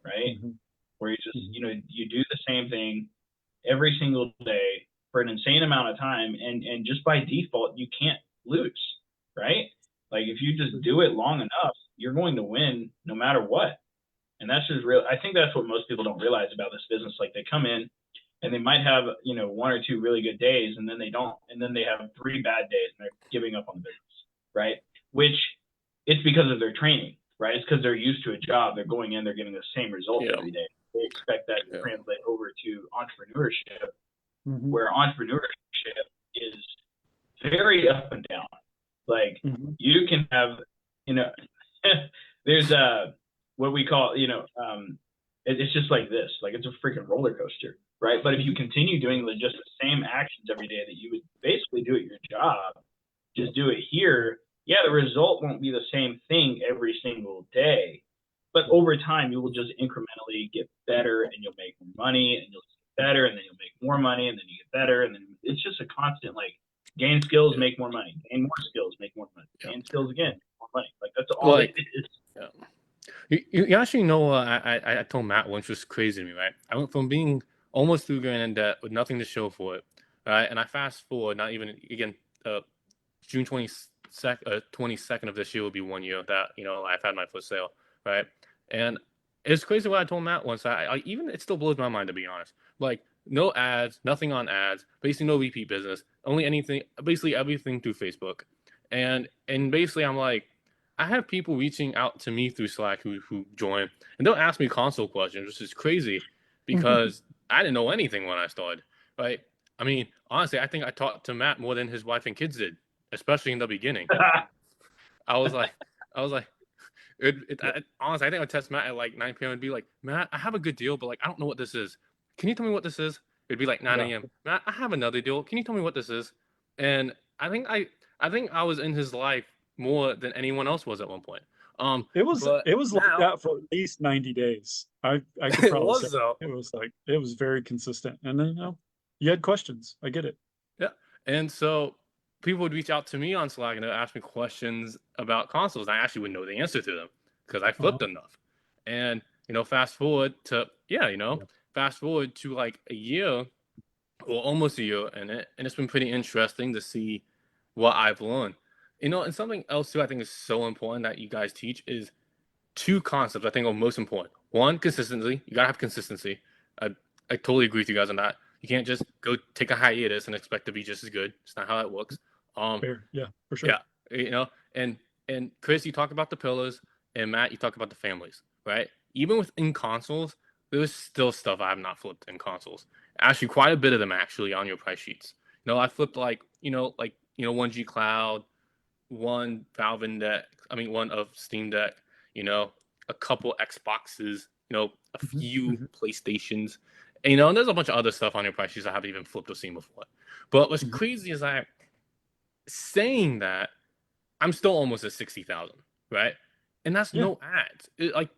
right? Hmm. Where you just, Hmm. you do the same thing every single day for an insane amount of time, and just by default you can't lose, right? Like if you just do it long enough, you're going to win no matter what. And that's just real. I think that's what most people don't realize about this business. Like they come in and they might have, one or two really good days, and then they don't, and then they have three bad days and they're giving up on the business, right? Which it's because of their training, right? It's because they're used to a job, they're going in, they're getting the same results Yeah. every day. They expect that to Yeah. translate over to entrepreneurship, Hmm. where entrepreneurship is very up and down. Like Hmm. you can have, you know, there's what we call, it's just like this. Like it's a freaking roller coaster, right? But if you continue doing just the same actions every day that you would basically do at your job, just do it here. Yeah, the result won't be the same thing every single day, but over time you will just incrementally get better, and you'll make more money, and you'll get better, and then you'll make more money, and then you get better, and then it's just a constant like gain skills, make more money, gain more skills, make more money, gain skills again, more money. Like that's all Like, it is. yeah. You actually know, I told Matt once, was crazy to me, right? I went from being almost $2 grand in debt with nothing to show for it, right? And I fast forward, not even, again, June 22nd of this year will be 1 year that, I've had my first sale, right? And it's crazy what I told Matt once. I even, it still blows my mind, to be honest. Like, no ads, nothing on ads, basically no repeat business, only anything, basically everything through Facebook. And basically I'm like, I have people reaching out to me through Slack who join, and they'll ask me console questions, which is crazy because I didn't know anything when I started, right? I mean, honestly, I think I talked to Matt more than his wife and kids did, especially in the beginning. I was like, honestly, I think I'd text Matt at like 9 p.m. and be like, Matt, I have a good deal, but like, I don't know what this is. Can you tell me what this is? It'd be like 9 a.m. Matt, I have another deal. Can you tell me what this is? And I think I was in his life more than anyone else was at one point. It was but like now, that for at least 90 days. I could it probably say was though. it was very consistent. And then you had questions. I get it. Yeah. And so people would reach out to me on Slack and they'd ask me questions about consoles. I actually would know the answer to them because I flipped enough. And, fast forward to, fast forward to like a year or almost a year in it. And it's been pretty interesting to see what I've learned. And something else too I think is so important that you guys teach is two concepts I think are most important. One, consistency. You gotta have consistency. I totally agree with you guys on that. You can't just go take a hiatus and expect to be just as good. It's not how that works. Fair. Yeah, for sure. Yeah, and Chris, you talk about the pillars, and Matt, you talk about the families, right? Even within consoles, there's still stuff I have not flipped in consoles. Actually, quite a bit of them actually on your price sheets. I flipped like 1G Cloud, one Valve Index, one of Steam Deck, a couple Xboxes, a few PlayStations, and there's a bunch of other stuff on your price sheets I haven't even flipped or seen before. But what's crazy is saying that I'm still almost at 60,000, right? And that's no ads.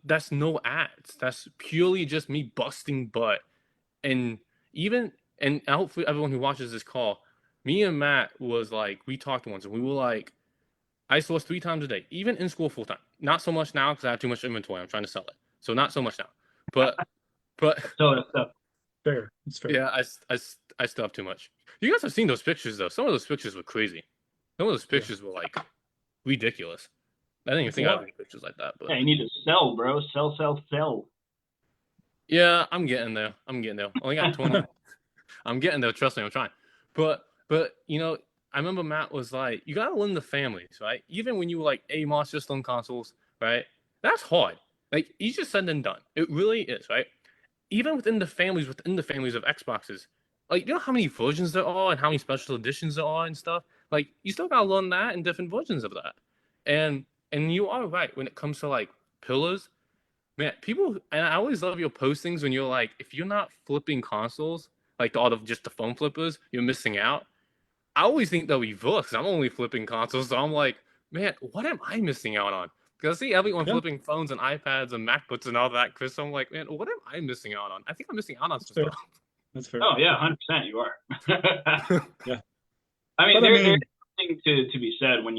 That's no ads. That's purely just me busting butt. And hopefully everyone who watches this call, me and Matt was like, we talked once and we were like, I source 3 times a day, even in school full time. Not so much now because I have too much inventory. I'm trying to sell it, so not so much now. But So fair. It's fair. Yeah, I still have too much. You guys have seen those pictures though. Some of those pictures were crazy. Some of those pictures were like ridiculous. I didn't even think I had any pictures like that. But yeah, you need to sell, bro. Sell. yeah, I'm getting there. Only got 20. I'm getting there. Trust me, I'm trying. But I remember Matt was like, you gotta learn the families, right? Even when you were like, hey, Master System consoles, right? That's hard. Like, easier said than done. It really is, right? Even within the families of Xboxes, like, you know how many versions there are and how many special editions there are and stuff? Like, you still gotta learn that and different versions of that. And you are right when it comes to like pillars. Man, people, and I always love your postings when you're like, if you're not flipping consoles, like all of just the phone flippers, you're missing out. I always think they'll reverse because I'm only flipping consoles, so I'm like, man, what am I missing out on? Because I see everyone flipping phones and iPads and MacBooks and all that, Chris. So I'm like, man, what am I missing out on? I think I'm missing out on some stuff. That's fair. Oh yeah, 100% you are. Yeah. I mean, there's something to be said when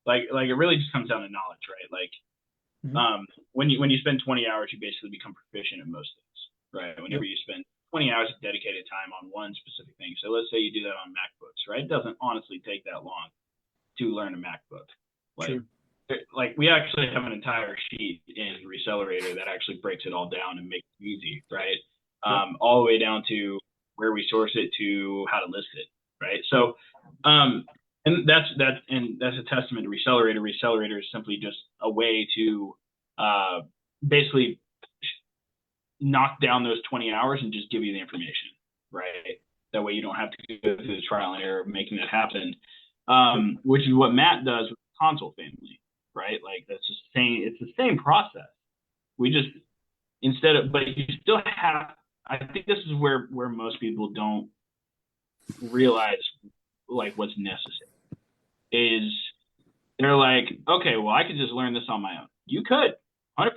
like it really just comes down to knowledge, right? Like, when you spend 20 hours, you basically become proficient in most things, right? Whenever you spend 20 hours of dedicated time on one specific thing. So let's say you do that on MacBooks, right? It doesn't honestly take that long to learn a MacBook. Like we actually have an entire sheet in Resellerator that actually breaks it all down and makes it easy, right? All the way down to where we source it to how to list it, right? So, and that's a testament to Resellerator. Resellerator is simply just a way to basically knock down those 20 hours and just give you the information, right? That way you don't have to go through the trial and error of making it happen, which is what Matt does with the console family, right? Like it's the same process. We just, but you still have, I think this is where most people don't realize like what's necessary is they're like, okay, well, I could just learn this on my own. You could, 100%.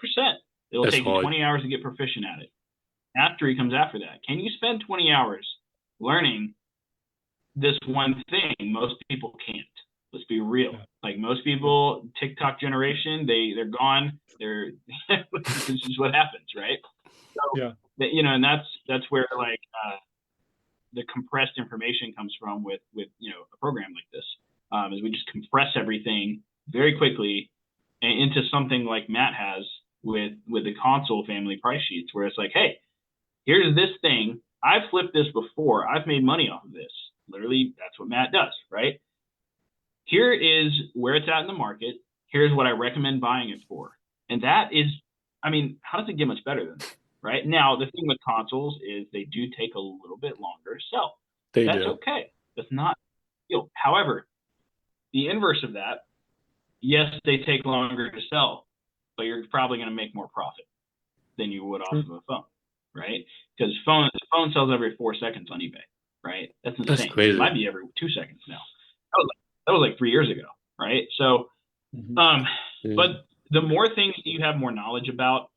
It'll It's take you hard. 20 hours to get proficient at it. Mastery comes after that. Can you spend 20 hours learning this one thing? Most people can't. Let's be real. Yeah. Like most people, TikTok generation, they're gone. This is what happens, right? So, Yeah. you know, and that's where like the compressed information comes from with you know a program like this. Is we just compress everything very quickly into something like Matt has with the console family price sheets, where it's like, hey, here's this thing. I've flipped this before. I've made money off of this. Literally, that's what Matt does, right? Here is where it's at in the market. Here's what I recommend buying it for. And that is, I mean, how does it get much better than that, right? Now, the thing with consoles is they do take a little bit longer to sell. That's okay. That's not deal. However, the inverse of that, yes, they take longer to sell, but you're probably going to make more profit than you would off of a phone, right? Because the phone sells every 4 seconds on eBay, right? That's insane. That's crazy. It might be every 2 seconds now. That was like 3 years ago, right? So, but the more things you have more knowledge about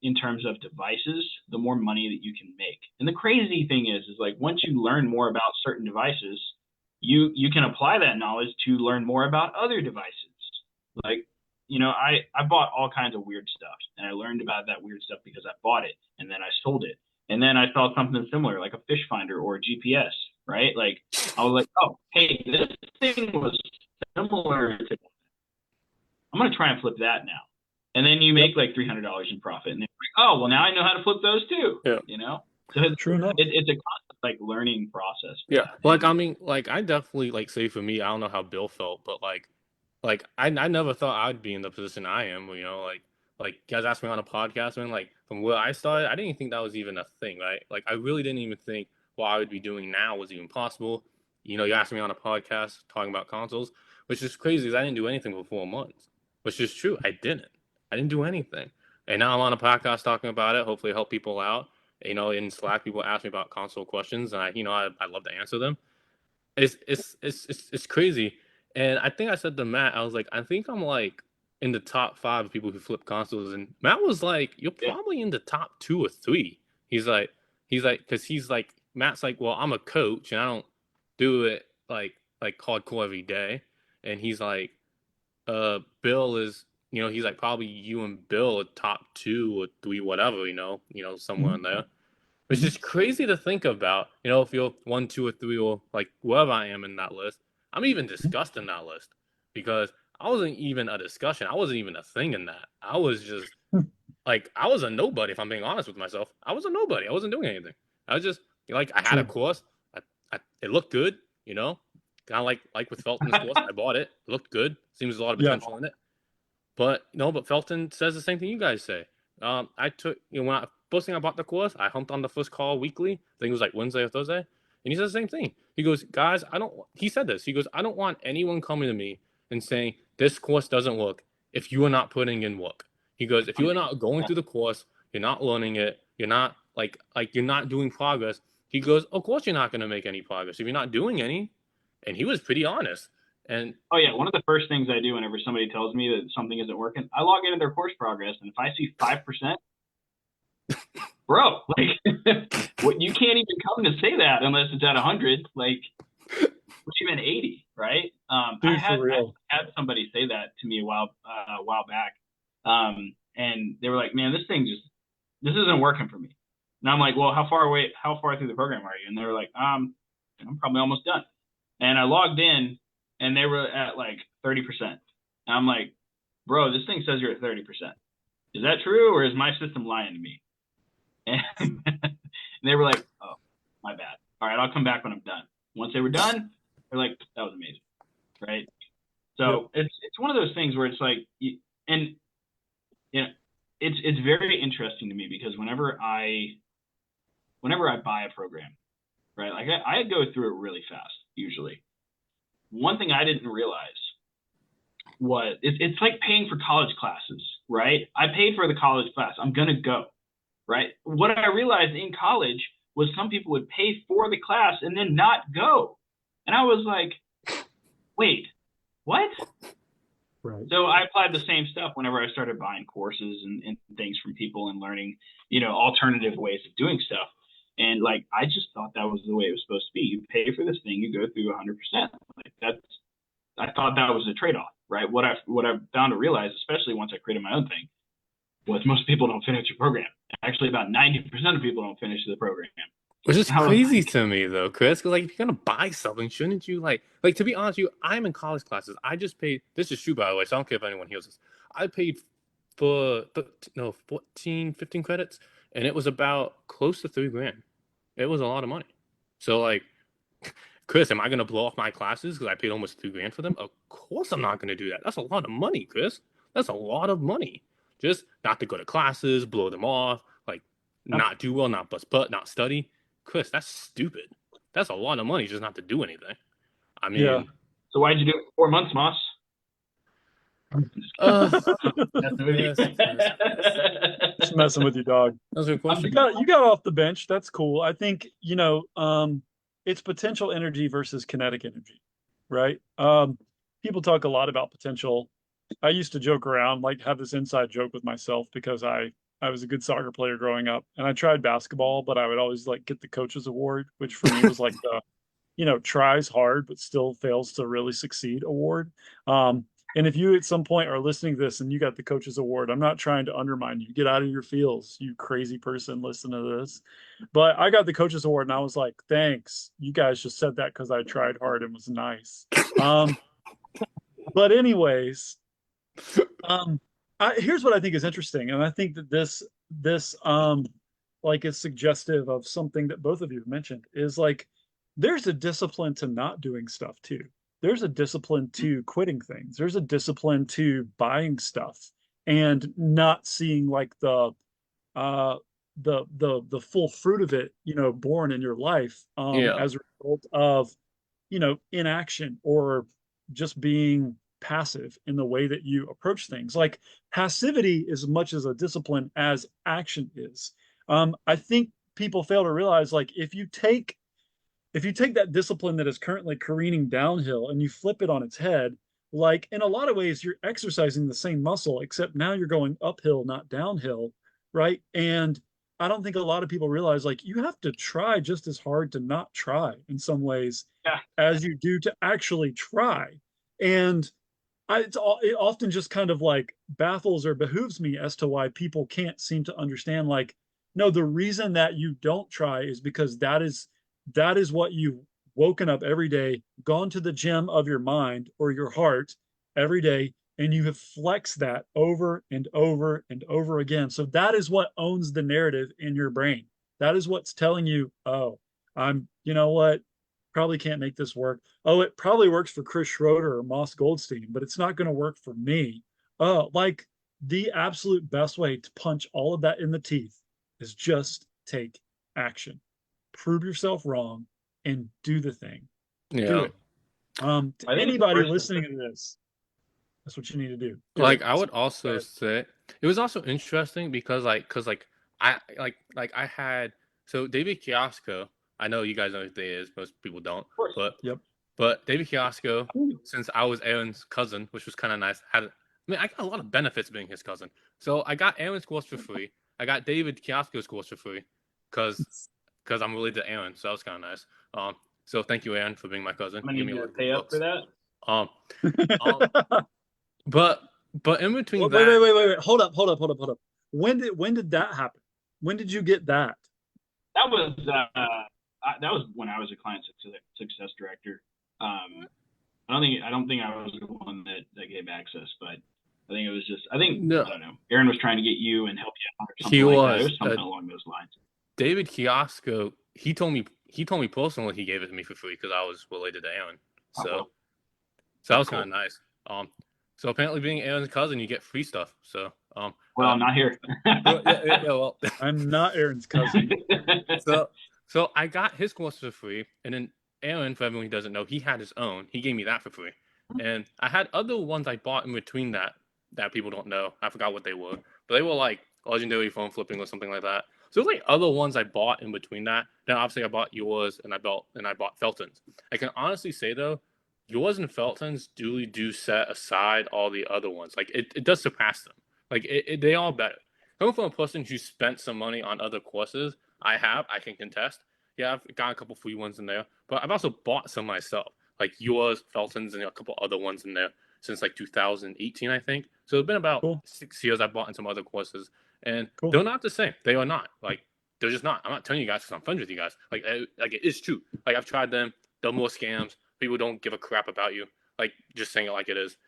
in terms of devices, the more money that you can make. And the crazy thing is like once you learn more about certain devices, you can apply that knowledge to learn more about other devices. Like, you know, I bought all kinds of weird stuff, and I learned about that weird stuff because I bought it, and then I sold it. And then I saw something similar, like a fish finder or a GPS, right? Like, I was like, oh, hey, this thing was similar to, I'm going to try and flip that now. And then you make like $300 in profit. And then you're like, oh, well, now I know how to flip those too. Yeah. You know? So True enough. It's a constant like learning process. Yeah. Like, I mean, like, I definitely, like, say for me, I don't know how Bill felt, but like I never thought I'd be in the position I am, you know, like you guys asked me on a podcast, man, like from where I started, I didn't even think that was even a thing, right? Like I really didn't even think what I would be doing now was even possible. You know, you asked me on a podcast talking about consoles, which is crazy because I didn't do anything for 4 months, which is true. I didn't do anything. And now I'm on a podcast talking about it, hopefully help people out. You know, in Slack, people ask me about console questions and I love to answer them. It's crazy. And I think I said to Matt, I was like, I think I'm like in the top 5 of people who flip consoles. And Matt was like, you're probably in the top 2 or 3. He's like, because he's like, Matt's like, well, I'm a coach and I don't do it like hardcore every day. And he's like, Bill is, you know, he's like probably you and Bill are top 2 or 3, whatever, you know, somewhere in there. Which is crazy to think about. You know, if you're 1, 2, or 3, or like wherever I am in that list, I'm even discussed in that list because I wasn't even a discussion. I wasn't even a thing in that. I was just like, I was a nobody. If I'm being honest with myself, I was a nobody. I wasn't doing anything. I was just like, I had a course. It looked good, you know, kind of like with Felton's course. I bought it. It looked good. Seems a lot of potential in it. But but Felton says the same thing you guys say. I took, you know, first thing I bought the course, I humped on the first call weekly. I think it was like Wednesday or Thursday. And he says the same thing. He goes, guys, he said this. He goes, I don't want anyone coming to me and saying, this course doesn't work if you are not putting in work. He goes, if you are not going through the course, you're not learning it, you're not like you're not doing progress. He goes, of course you're not going to make any progress if you're not doing any. And he was pretty honest. And oh yeah, one of the first things I do whenever somebody tells me that something isn't working, I log into their course progress, and if I see 5%, bro, like, what, you can't even come to say that unless it's at 100. Like, what's even 80, right? Dude, I had somebody say that to me a while back, and they were like, "Man, this isn't working for me." And I'm like, "Well, how far through the program are you?" And they were like, "I'm probably almost done." And I logged in, and they were at like 30%. And I'm like, "Bro, this thing says you're at 30%. Is that true, or is my system lying to me?" And they were like, "Oh, my bad. All right, I'll come back when I'm done." Once they were done, they're like, "That was amazing," right? So it's one of those things where it's like, and you know, it's very interesting to me because whenever I buy a program, right, like I go through it really fast usually. One thing I didn't realize was it's like paying for college classes. right? I paid for the college class. I'm going to go, right? What I realized in college was some people would pay for the class and then not go. And I was like, wait, what? Right. So I applied the same stuff whenever I started buying courses and things from people and learning, alternative ways of doing stuff. And like, I just thought that was the way it was supposed to be. You pay for this thing, you go through 100%. Like I thought that was a trade-off, right? What I've found to realize, especially once I created my own thing, was most people don't finish a program. Actually, about 90% of people don't finish the program. Which is crazy to me, though, Chris. Because, like, if you're gonna buy something, shouldn't you like to be honest with you? I'm in college classes. I just paid. This is true, by the way. So I don't care if anyone hears this. I paid for 14, 15 credits, and it was about close to $3,000. It was a lot of money. So, like, Chris, am I gonna blow off my classes because I paid almost $3,000 for them? Of course, I'm not gonna do that. That's a lot of money, Chris. That's a lot of money. Just not to go to classes, blow them off, like not do well, not bust butt, not study. Chris, that's stupid. That's a lot of money just not to do anything. I mean, Yeah. So why'd you do it for 4 months, Moss? yes. Just messing with you, dog. That was a question. You got off the bench. That's cool. I think, it's potential energy versus kinetic energy, right? People talk a lot about potential. I used to joke around, like have this inside joke with myself because I was a good soccer player growing up and I tried basketball, but I would always like get the coach's award, which for me was like the, tries hard but still fails to really succeed award. And if you at some point are listening to this and you got the coach's award, I'm not trying to undermine you. Get out of your feels, you crazy person listening to this. But I got the coach's award and I was like, thanks. You guys just said that because I tried hard and was nice. But anyways, here's what I think is interesting, and I think that this like is suggestive of something that both of you have mentioned is like there's a discipline to not doing stuff too. There's a discipline to quitting things. There's a discipline to buying stuff and not seeing like the full fruit of it, born in your life as a result of inaction or just being passive in the way that you approach things. Like passivity is as much as a discipline as action is. I think people fail to realize like if you take that discipline that is currently careening downhill and you flip it on its head, like in a lot of ways you're exercising the same muscle, except now you're going uphill, not downhill, right? And I don't think a lot of people realize like you have to try just as hard to not try in some ways as you do to actually try. And it often just kind of like baffles or behooves me as to why people can't seem to understand like, no, the reason that you don't try is because that is what you've woken up every day, gone to the gym of your mind or your heart every day, and you have flexed that over and over and over again. So that is what owns the narrative in your brain. That is what's telling you, oh, you know what? Probably can't make this work. Oh, it probably works for Chris Schroeder or Moss Goldstein, but it's not going to work for me. Oh, like the absolute best way to punch all of that in the teeth is just take action. Prove yourself wrong and do the thing. Do it. To anybody listening to this, that's what you need to do. Like I would also say it was also interesting because I had so David Kiosko. I know you guys know who he is. Most people don't. But David Kiosko, since I was Aaron's cousin, which was kind of nice, I got a lot of benefits being his cousin. So I got Aaron's course for free. I got David Kiosko's course for free because I'm related to Aaron. So that was kind of nice. So thank you, Aaron, for being my cousin. I'm gonna need to pay up for that. But in between wait. Hold up. When did that happen? When did you get that? That was when I was a client success director. I don't think I was the one that gave access, but I think it was just I don't know. Aaron was trying to get you and help you out or something like that. It was something along those lines. David Kiosko, he told me personally he gave it to me for free because I was related to Aaron. So that was kind of nice. So apparently being Aaron's cousin, you get free stuff. So well, not here. Well, I'm not Aaron's cousin. So I got his course for free, and then Aaron, for everyone who doesn't know, he had his own. He gave me that for free, and I had other ones I bought in between that that people don't know. I forgot what they were, but they were like legendary phone flipping or something like that. So there's like other ones I bought in between that. Then obviously I bought yours and I bought Felton's. I can honestly say though, yours and Felton's do set aside all the other ones. Like it does surpass them. Like they all better. Coming from a person who spent some money on other courses, I can contest. Yeah, I've got a couple free ones in there, but I've also bought some myself, like yours, Felton's, and a couple other ones in there since like 2018, I think. So it's been about Cool. 6 years I bought in some other courses, and Cool. they're not the same. They are not. Like they're just not. I'm not telling you guys because I'm friends with you guys. Like it is true. Like I've tried them. They're more scams. People don't give a crap about you. Like just saying it like it is.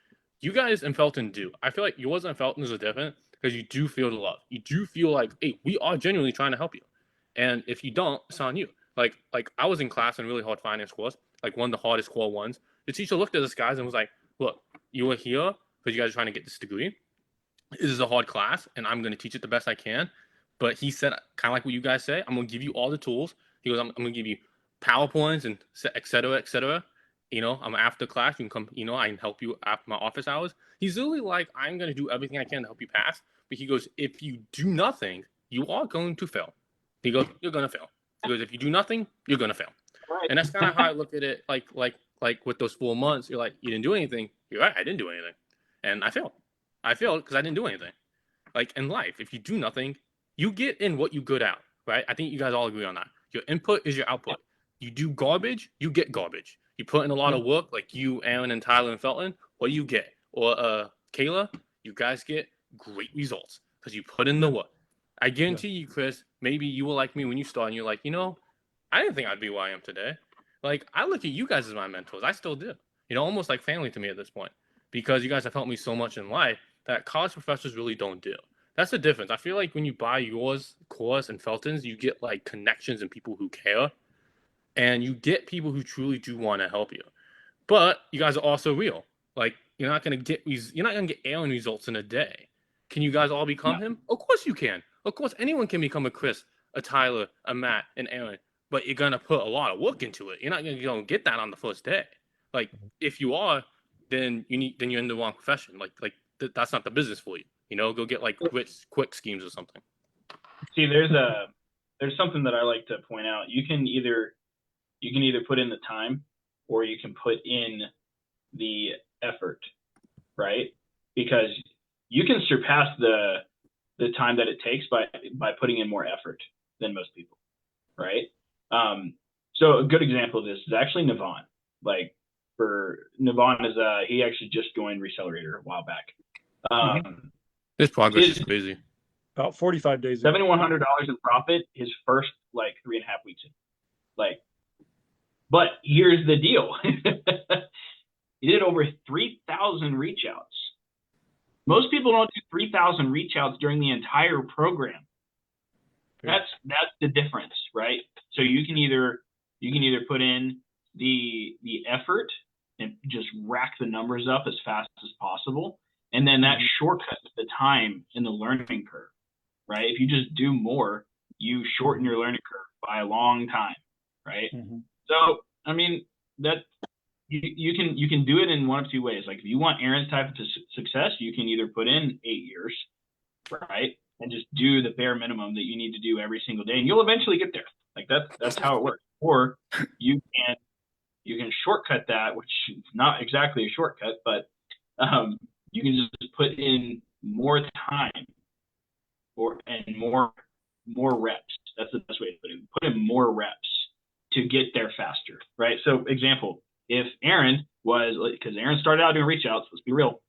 You guys and Felton do. I feel like yours and Felton's are different because you do feel the love. You do feel like, hey, we are genuinely trying to help you. And if you don't, it's on you. Like I was in class in a really hard finance course, like one of the hardest core ones. The teacher looked at us guys and was like, look, you are here because you guys are trying to get this degree. This is a hard class, and I'm going to teach it the best I can. But he said, kind of like what you guys say, I'm going to give you all the tools. He goes, I'm going to give you PowerPoints and et cetera, et cetera. You know, I'm after class. You can come, you know, I can help you after my office hours. He's really like, I'm going to do everything I can to help you pass. But he goes, if you do nothing, you are going to fail. He goes, you're going to fail. He goes, if you do nothing, you're going to fail. Right. And that's kind of how I look at it. Like with those 4 months, you're like, you didn't do anything. You're right. I didn't do anything. And I failed. I failed because I didn't do anything. Like in life, if you do nothing, you get in what you good at, right? I think you guys all agree on that. Your input is your output. You do garbage, you get garbage. You put in a lot of work, like you, Aaron, and Tyler and Felton. What do you get? Or Kayla, you guys get great results because you put in the work. I guarantee you, Chris, maybe you were like me when you started and you're like, you know, I didn't think I'd be where I am today. Like, I look at you guys as my mentors. I still do. You know, almost like family to me at this point because you guys have helped me so much in life that college professors really don't do. That's the difference. I feel like when you buy yours course and Felton's, you get like connections and people who care, and you get people who truly do want to help you. But you guys are also real. Like you're not gonna get Aaron results in a day. Can you guys all become him? Of course you can. Of course anyone can become a Chris, a Tyler, a Matt, and Aaron. But you're gonna put a lot of work into it. You're not gonna go get that on the first day. Like if you are, then you're in the wrong profession. That's not the business for you. You know, go get like quick schemes or something. See, there's something that I like to point out. You can either put in the time or you can put in the effort, right? Because you can surpass the time that it takes by putting in more effort than most people, right? So a good example of this is actually Navon. Like for Navon he actually just joined Resellerator a while back. His progress is crazy. About 45 days. $7,100 in profit his first like 3.5 weeks in. Like, but here's the deal: he did over 3,000 reach outs. Most people don't do 3,000 reach outs during the entire program. That's the difference, right? So you can either put in the effort and just rack the numbers up as fast as possible, and then that shortcuts the time in the learning curve, right? If you just do more, you shorten your learning curve by a long time, right? So I mean that you can do it in one of two ways. Like if you want Aaron's type of success, you can either put in 8 years, right, and just do the bare minimum that you need to do every single day, and you'll eventually get there. Like that's how it works. Or you can shortcut that, which is not exactly a shortcut, but you can just put in more time and more reps. That's the best way to put it. Put in more reps to get there faster, right? So example, if Aaron was, because Aaron started out doing reach outs, let's be real.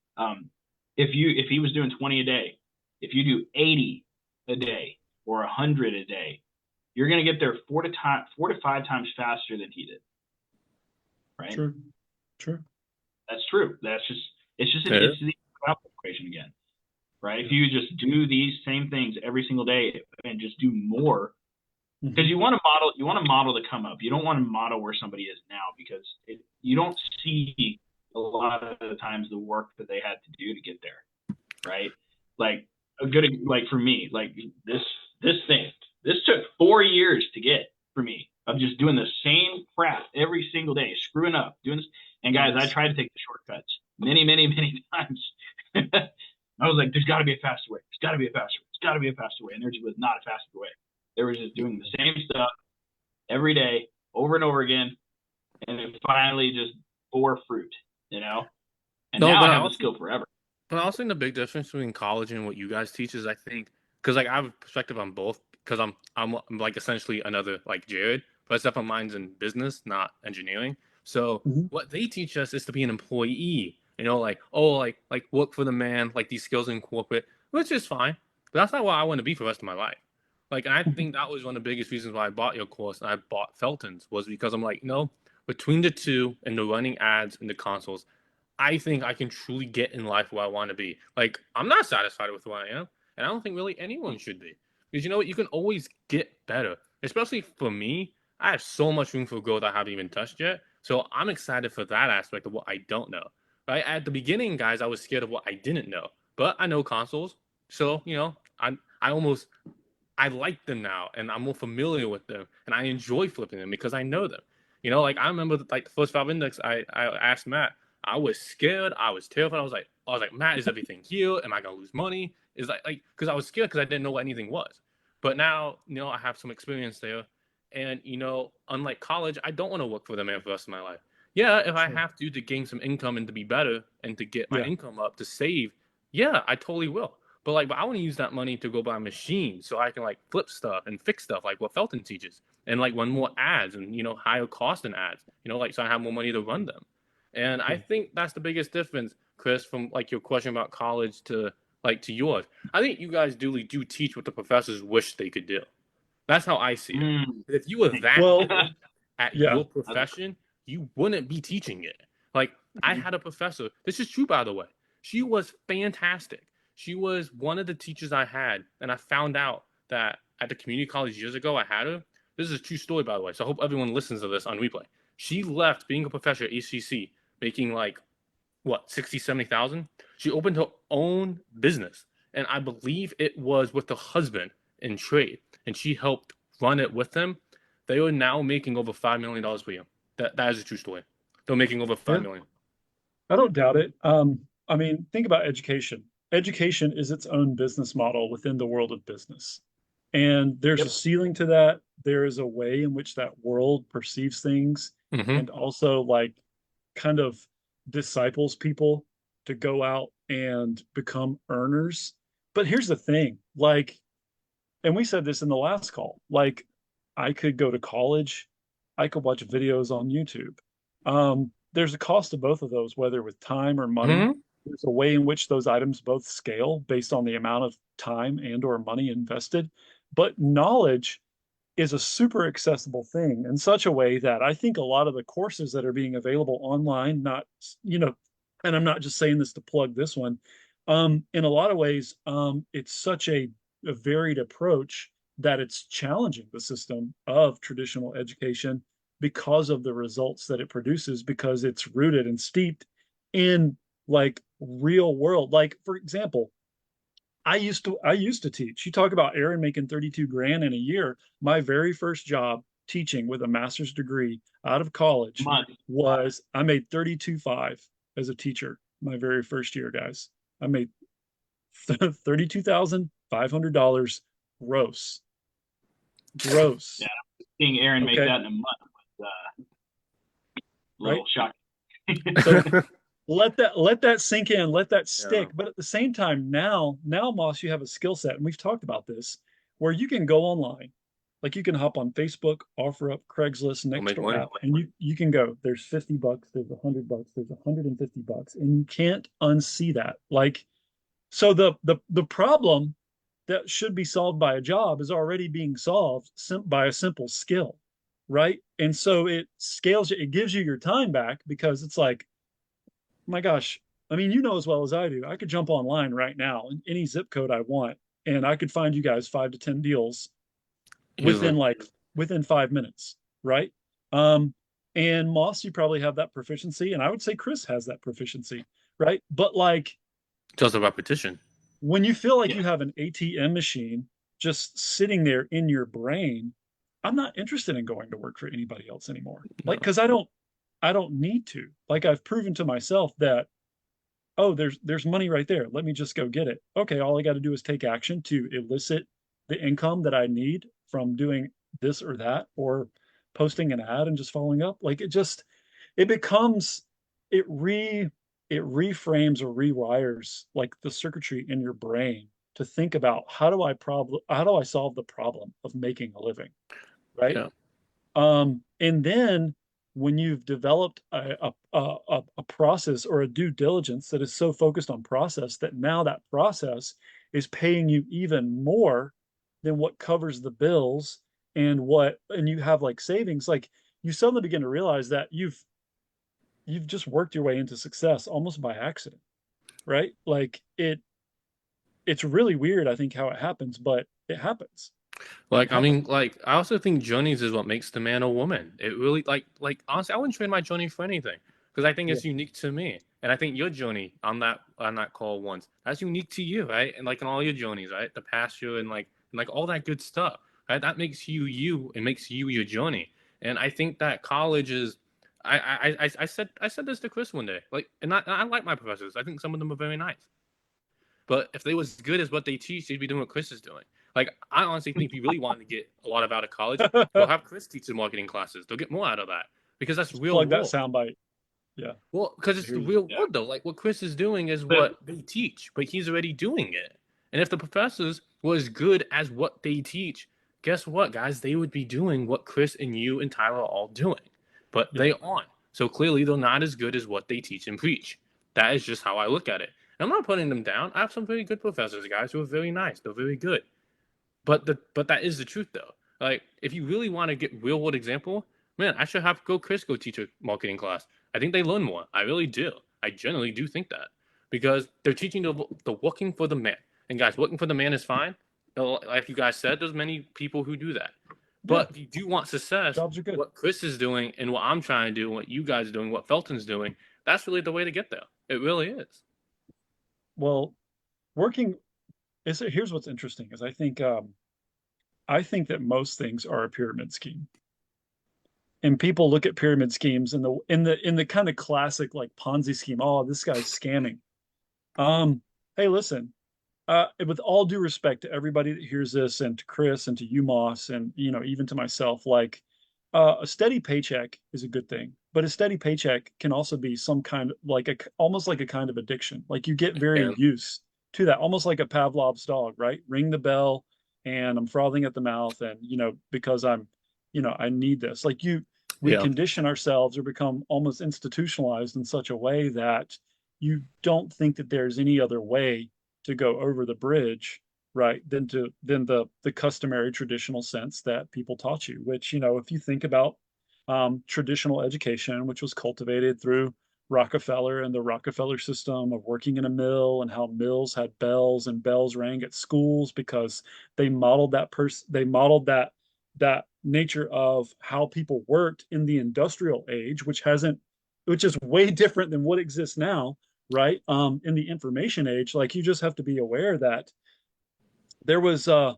If he was doing 20 a day, if you do 80 a day or 100 a day, you're going to get there 4 to 5 times faster than he did. Right? True. That's true. It's the output equation again, right? If you just do these same things every single day and just do more, because you want to model the come up. You don't want to model where somebody is now, because you don't see a lot of the times the work that they had to do to get there, right? Like for me, like this thing, this took 4 years to get for me. Of just doing the same crap every single day, screwing up, doing this. And guys, I tried to take the shortcuts many times. I was like, there's got to be a faster way. There's got to be a faster way. There's got to be a faster way. And there was not a faster way. They were just doing the same stuff every day, over and over again, and it finally just bore fruit, you know. And No, now but I I have the also skill forever. But I also think the big difference between college and what you guys teach is, I think, because like I have a perspective on both, because I'm like essentially another like Jared, but except for mine's in business, not engineering. So Mhm. what they teach us is to be an employee, you know, like, oh, like work for the man, like these skills in corporate, which is fine, but that's not what I want to be for the rest of my life. Like, and I think that was one of the biggest reasons why I bought your course and I bought Felton's, was because I'm like, no, between the two and the running ads and the consoles, I think I can truly get in life where I want to be. Like, I'm not satisfied with who I am, and I don't think really anyone should be. Because you know what? You can always get better. Especially for me, I have so much room for growth I haven't even touched yet. So I'm excited for that aspect of what I don't know. Right? At the beginning, guys, I was scared of what I didn't know. But I know consoles. So, you know, I like them now, and I'm more familiar with them, and I enjoy flipping them because I know them. You know, like I remember like the first five index, I asked Matt. I was scared. I was terrified. I was like, Matt, is everything here? Am I gonna lose money? Is like because I was scared because I didn't know what anything was. But now, you know, I have some experience there, and you know, unlike college, I don't want to work for the man for the rest of my life. Yeah, if I Sure. have to gain some income and to be better and to get my Yeah. income up to save, yeah, I totally will. But I want to use that money to go buy machines so I can like flip stuff and fix stuff like what Felton teaches, and like run more ads and you know higher cost in ads. You know, like so I have more money to run them. And I Yeah. think that's the biggest difference, Chris, from like your question about college to like to yours. I think you guys do teach what the professors wish they could do. That's how I see it. Mm. If you were that Well, good at yeah. your profession, you wouldn't be teaching it. Like I had a professor. This is true, by the way. She was fantastic. She was one of the teachers I had, and I found out that at the community college years ago, I had her. This is a true story, by the way. So I hope everyone listens to this on replay. She left being a professor at ACC, making like what 60, 70,000. She opened her own business, and I believe it was with her husband in trade, and she helped run it with them. They are now making over $5 million per year. That is a true story. They're making over five Yeah. million. I don't doubt it. I mean, think about education. Education is its own business model within the world of business. And there's a Yep. ceiling to that. There is a way in which that world perceives things Mm-hmm. and also like kind of disciples people to go out and become earners. But here's the thing, like, and we said this in the last call, like I could go to college, I could watch videos on YouTube. There's a cost to both of those, whether with time or money. Mm-hmm. There's a way in which those items both scale based on the amount of time and or money invested. But knowledge is a super accessible thing in such a way that I think a lot of the courses that are being available online, not, you know, and I'm not just saying this to plug this one, in a lot of ways, it's such a varied approach that it's challenging the system of traditional education because of the results that it produces, because it's rooted and steeped in like real world. Like, for example, I used to teach. You talk about Aaron making 32 grand in a year. My very first job teaching with a master's degree out of college Month. was I made 32.5 as a teacher my very first year, guys. I made $32,500 gross. Yeah. Gross. Seeing Aaron make Okay. that in a month was a Right. little shocking. So let that sink in, let that Yeah. stick. But at the same time, now, Moss, you have a skill set, and we've talked about this, where you can go online, like you can hop on Facebook, OfferUp, Craigslist, I'll make Nextdoor money. app, and you can go. There's $50, there's $100, there's $150, and you can't unsee that. Like, so the problem that should be solved by a job is already being solved by a simple skill, right? And so it scales, it gives you your time back because it's like, my gosh, I mean, you know as well as I do, I could jump online right now in any zip code I want, and I could find you guys 5 to 10 deals Easily. within 5 minutes, right? Um, and Moss, you probably have that proficiency, and I would say Chris has that proficiency, right? But like Just a repetition. when you feel like Yeah. you have an ATM machine just sitting there in your brain, I'm not interested in going to work for anybody else anymore. Like, No. because I don't need to. Like I've proven to myself that oh, there's money right there. Let me just go get it. Okay, all I got to do is take action to elicit the income that I need from doing this or that, or posting an ad and just following up. Like it becomes it re it reframes or rewires like the circuitry in your brain to think about how do I solve the problem of making a living, right? Yeah. And then when you've developed a process or a due diligence that is so focused on process that now that process is paying you even more than what covers the bills and you have like savings, like you suddenly begin to realize that you've just worked your way into success almost by accident, right? Like it's really weird, I think, how it happens, but it happens. It Like, I happens. mean, like, I also think journeys is what makes the man a woman. It really, honestly, I wouldn't trade my journey for anything because I think Yeah. it's unique to me, and I think your journey on that call once that's unique to you, right? And like in all your journeys, right? The pasture and like all that good stuff, right? That makes you you and makes you your journey. And I think that college is. I said this to Chris one day, like, and I like my professors. I think some of them are very nice. But if they was good as what they teach, they'd be doing what Chris is doing. Like, I honestly think if you really wanted to get a lot of out of college, go have Chris teach the marketing classes. They'll get more out of that because that's Just real plug that world. soundbite. Yeah, Well, because I it's hear the you. real Yeah. world though. Like what Chris is doing is But what they teach, but he's already doing it. And if the professors were as good as what they teach, guess what, guys? They would be doing what Chris and you and Tyler are all doing. But Yeah. they aren't. So clearly they're not as good as what they teach and preach. That is just how I look at it. And I'm not putting them down. I have some very good professors, guys, who are very nice. They're very good. But that is the truth though. Like if you really want to get real world example, man, I should have go Chris go teach a marketing class. I think they learn more. I really do. I generally do think that because they're teaching the working for the man. And guys, working for the man is fine. Like you guys said, there's many people who do that. Yeah. But if you do want success, Jobs are good. what Chris is doing and what I'm trying to do, and what you guys are doing, what Felton's doing, that's really the way to get there. It really is. Well, working here's what's interesting is I think that most things are a pyramid scheme. And people look at pyramid schemes in the kind of classic like Ponzi scheme. Oh, this guy's scamming. Hey, listen, with all due respect to everybody that hears this and to Chris and to you, Moss, and even to myself, like a steady paycheck is a good thing, but a steady paycheck can also be some kind of like almost like a kind of addiction. Like you get very And used to that, almost like a Pavlov's dog, right? Ring the bell and I'm frothing at the mouth, and because I need this. Like we yeah, condition ourselves or become almost institutionalized in such a way that you don't think that there's any other way to go over the bridge, right, than the customary traditional sense that people taught you, which if you think about traditional education, which was cultivated through Rockefeller and the Rockefeller system of working in a mill, and how mills had bells and bells rang at schools because they modeled that nature of how people worked in the industrial age, which is way different than what exists now, right? In the information age, like you just have to be aware that there was uh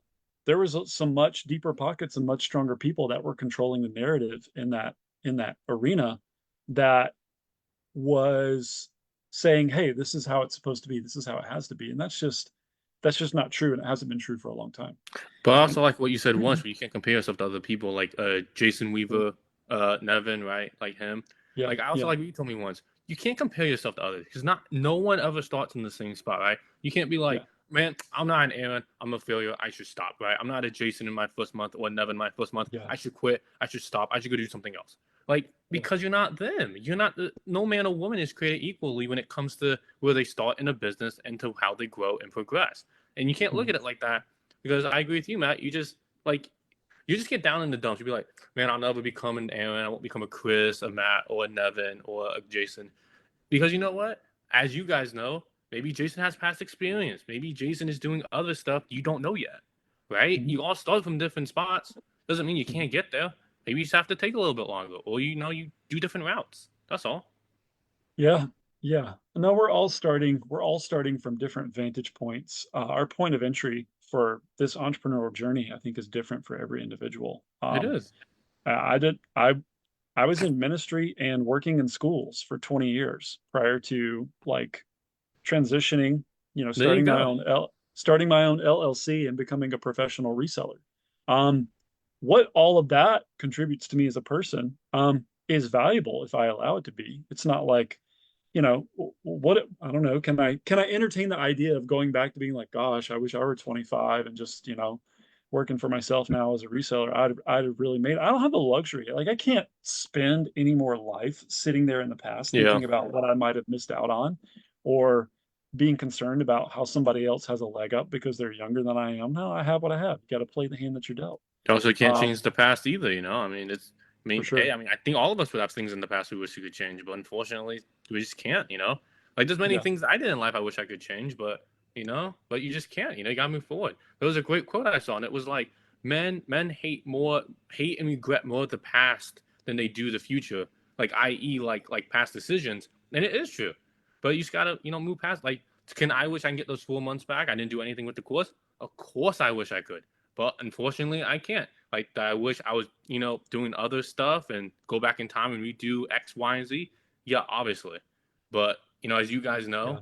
there was some much deeper pockets and much stronger people that were controlling the narrative in that arena that was saying, hey, this is how it's supposed to be, this is how it has to be, and that's just not true, and it hasn't been true for a long time. but I And also like what you said once, where you can't compare yourself to other people, like Jason Weaver, Nevin, right? Like him. yeah, Like I also yeah, like what you told me once. You can't compare yourself to others because not no one ever starts in the same spot, right? You can't be yeah, like, man, I'm not an Aaron, I'm a failure, I should stop, right? I'm not a Jason in my first month or Nevin in my first month. yeah, I should quit. I should stop. I should go do something else. Like yeah. because you're not them. You're not no man or woman is created equally when it comes to where they start in a business and to how they grow and progress. And you can't look Mhm. at it like that because I agree with you, Matt. Like you just get down in the dumps. You be like, man, I'll never become an Aaron. I won't become a Chris, a Matt, or a Nevin, or a Jason. Because you know what? As you guys know, maybe Jason has past experience. Maybe Jason is doing other stuff you don't know yet. Right? Mhm. You all start from different spots. Doesn't mean you Mhm. can't get there. Maybe you just have to take a little bit longer. Or you do different routes. That's all. Yeah, yeah. No, we're all starting from different vantage points. Our point of entry for this entrepreneurial journey, I think, is different for every individual. It is. I did I was in ministry and working in schools for 20 years prior to like transitioning, There you go. starting my own LLC and becoming a professional reseller. Um, what all of that contributes to me as a person, is valuable if I allow it to be. It's not like, what I don't know, can I entertain the idea of going back to being like, gosh, I wish I were 25 and just, working for myself now as a reseller. I'd have really made. I don't have the luxury. Like I can't spend any more life sitting there in the past Yeah. thinking about what I might have missed out on, or being concerned about how somebody else has a leg up because they're younger than I am. No, I have what I have. You got to play the hand that you're dealt. You also can't Um, change the past either, I mean, for hey, sure. I mean, I think all of us would have things in the past we wish we could change, but unfortunately, we just can't. Like, there's many Yeah. things I did in life I wish I could change, but you just can't, you gotta move forward. There was a great quote I saw, and it was like, men hate and regret more the past than they do the future, like, i.e., like past decisions. And it is true. But you just gotta, move past, like, I wish I can get those 4 months back? I didn't do anything with the course. Of course I wish I could. But unfortunately, I can't. Like, I wish I was, doing other stuff and go back in time and redo X, Y, and Z. Yeah, obviously. But, as you guys know, Yeah.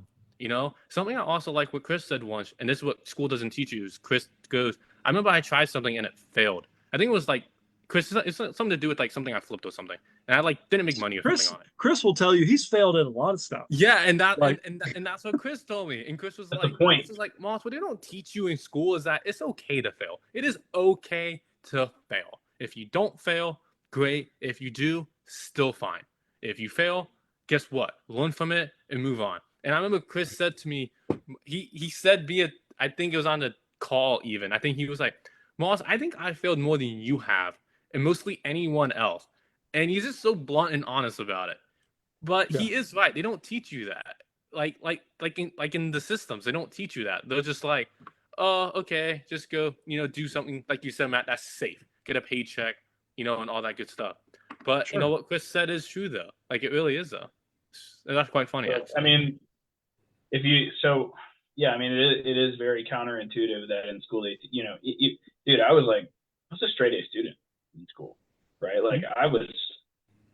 Something I also like what Chris said once, and this is what school doesn't teach you, is Chris goes, I remember I tried something and it failed. I think it was like, Chris, it's something to do with like something I flipped or something. And I like didn't make money or something Chris on it. Chris will tell you he's failed at a lot of stuff. Yeah, and that Like, and that's what Chris told me. And Chris was That's like, the point. Moss, what they don't teach you in school is that it's okay to fail. It is okay to fail. If you don't fail, great. If you do, still fine. If you fail, guess what? Learn from it and move on. And I remember Chris said to me, he said I think it was on the call even. I think he was like, Moss, I think I failed more than you have, and mostly anyone else. And he's just so blunt and honest about it. But yeah, he is right. They don't teach you that. Like in the systems, they don't teach you that. They're just like, oh, okay, just go, do something like you said, Matt. That's safe. Get a paycheck, and all that good stuff. But sure. what Chris said is true though. Like it really is though. That's quite funny actually. I mean, yeah, I mean, it is very counterintuitive that in school dude, I was a straight A student in school, right? Like I was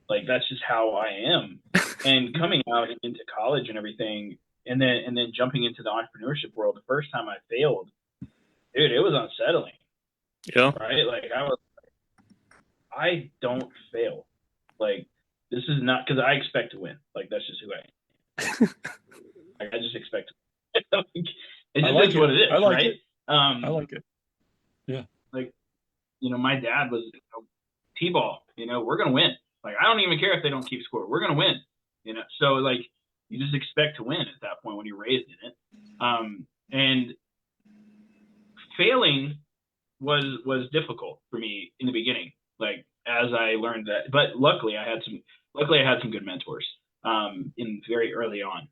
like, that's just how I am. And coming out into college and everything, and then jumping into the entrepreneurship world, the first time I failed, dude, it was unsettling. Yeah. Right? Like I don't fail. Like this is not because I expect to win. Like that's just who I am. Like I just expect to win. It just is what it is, I like right? it. I like it. Yeah. Like, my dad was T-ball, we're gonna win. Like I don't even care if they don't keep score. We're gonna win. So like you just expect to win at that point when you're raised in it. And failing was difficult for me in the beginning, like as I learned that. But luckily I had some good mentors in very early on.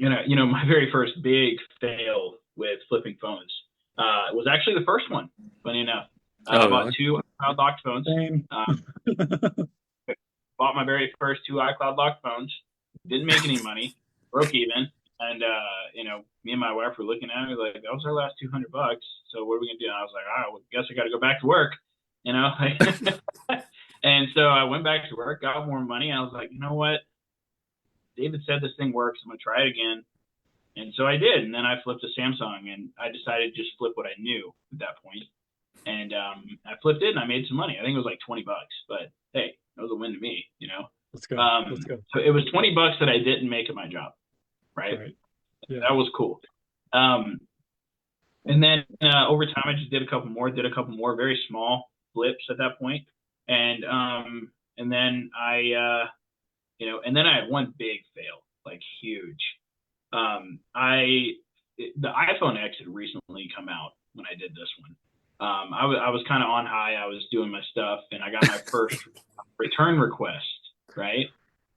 My very first big fail with flipping phones was actually the first one, funny enough. I bought two iCloud locked phones. Bought my very first two iCloud locked phones. Didn't make any money. Broke even. And, me and my wife were looking at it like, that was our last $200. So what are we going to do? And I was like, well, guess I got to go back to work, And so I went back to work, got more money. And I was like, you know what? David said this thing works. I'm going to try it again. And so I did. And then I flipped a Samsung, and I decided to just flip what I knew at that point. And I flipped it and I made some money. I think it was like $20, but hey, that was a win to me, Let's go. Let's go. So it was $20 that I didn't make at my job. Right. Yeah. That was cool. And then over time, I just did a couple more very small flips at that point. And then I had one big fail, like huge. The iPhone X had recently come out when I did this one. I was kind of on high. I was doing my stuff, and I got my first return request, right?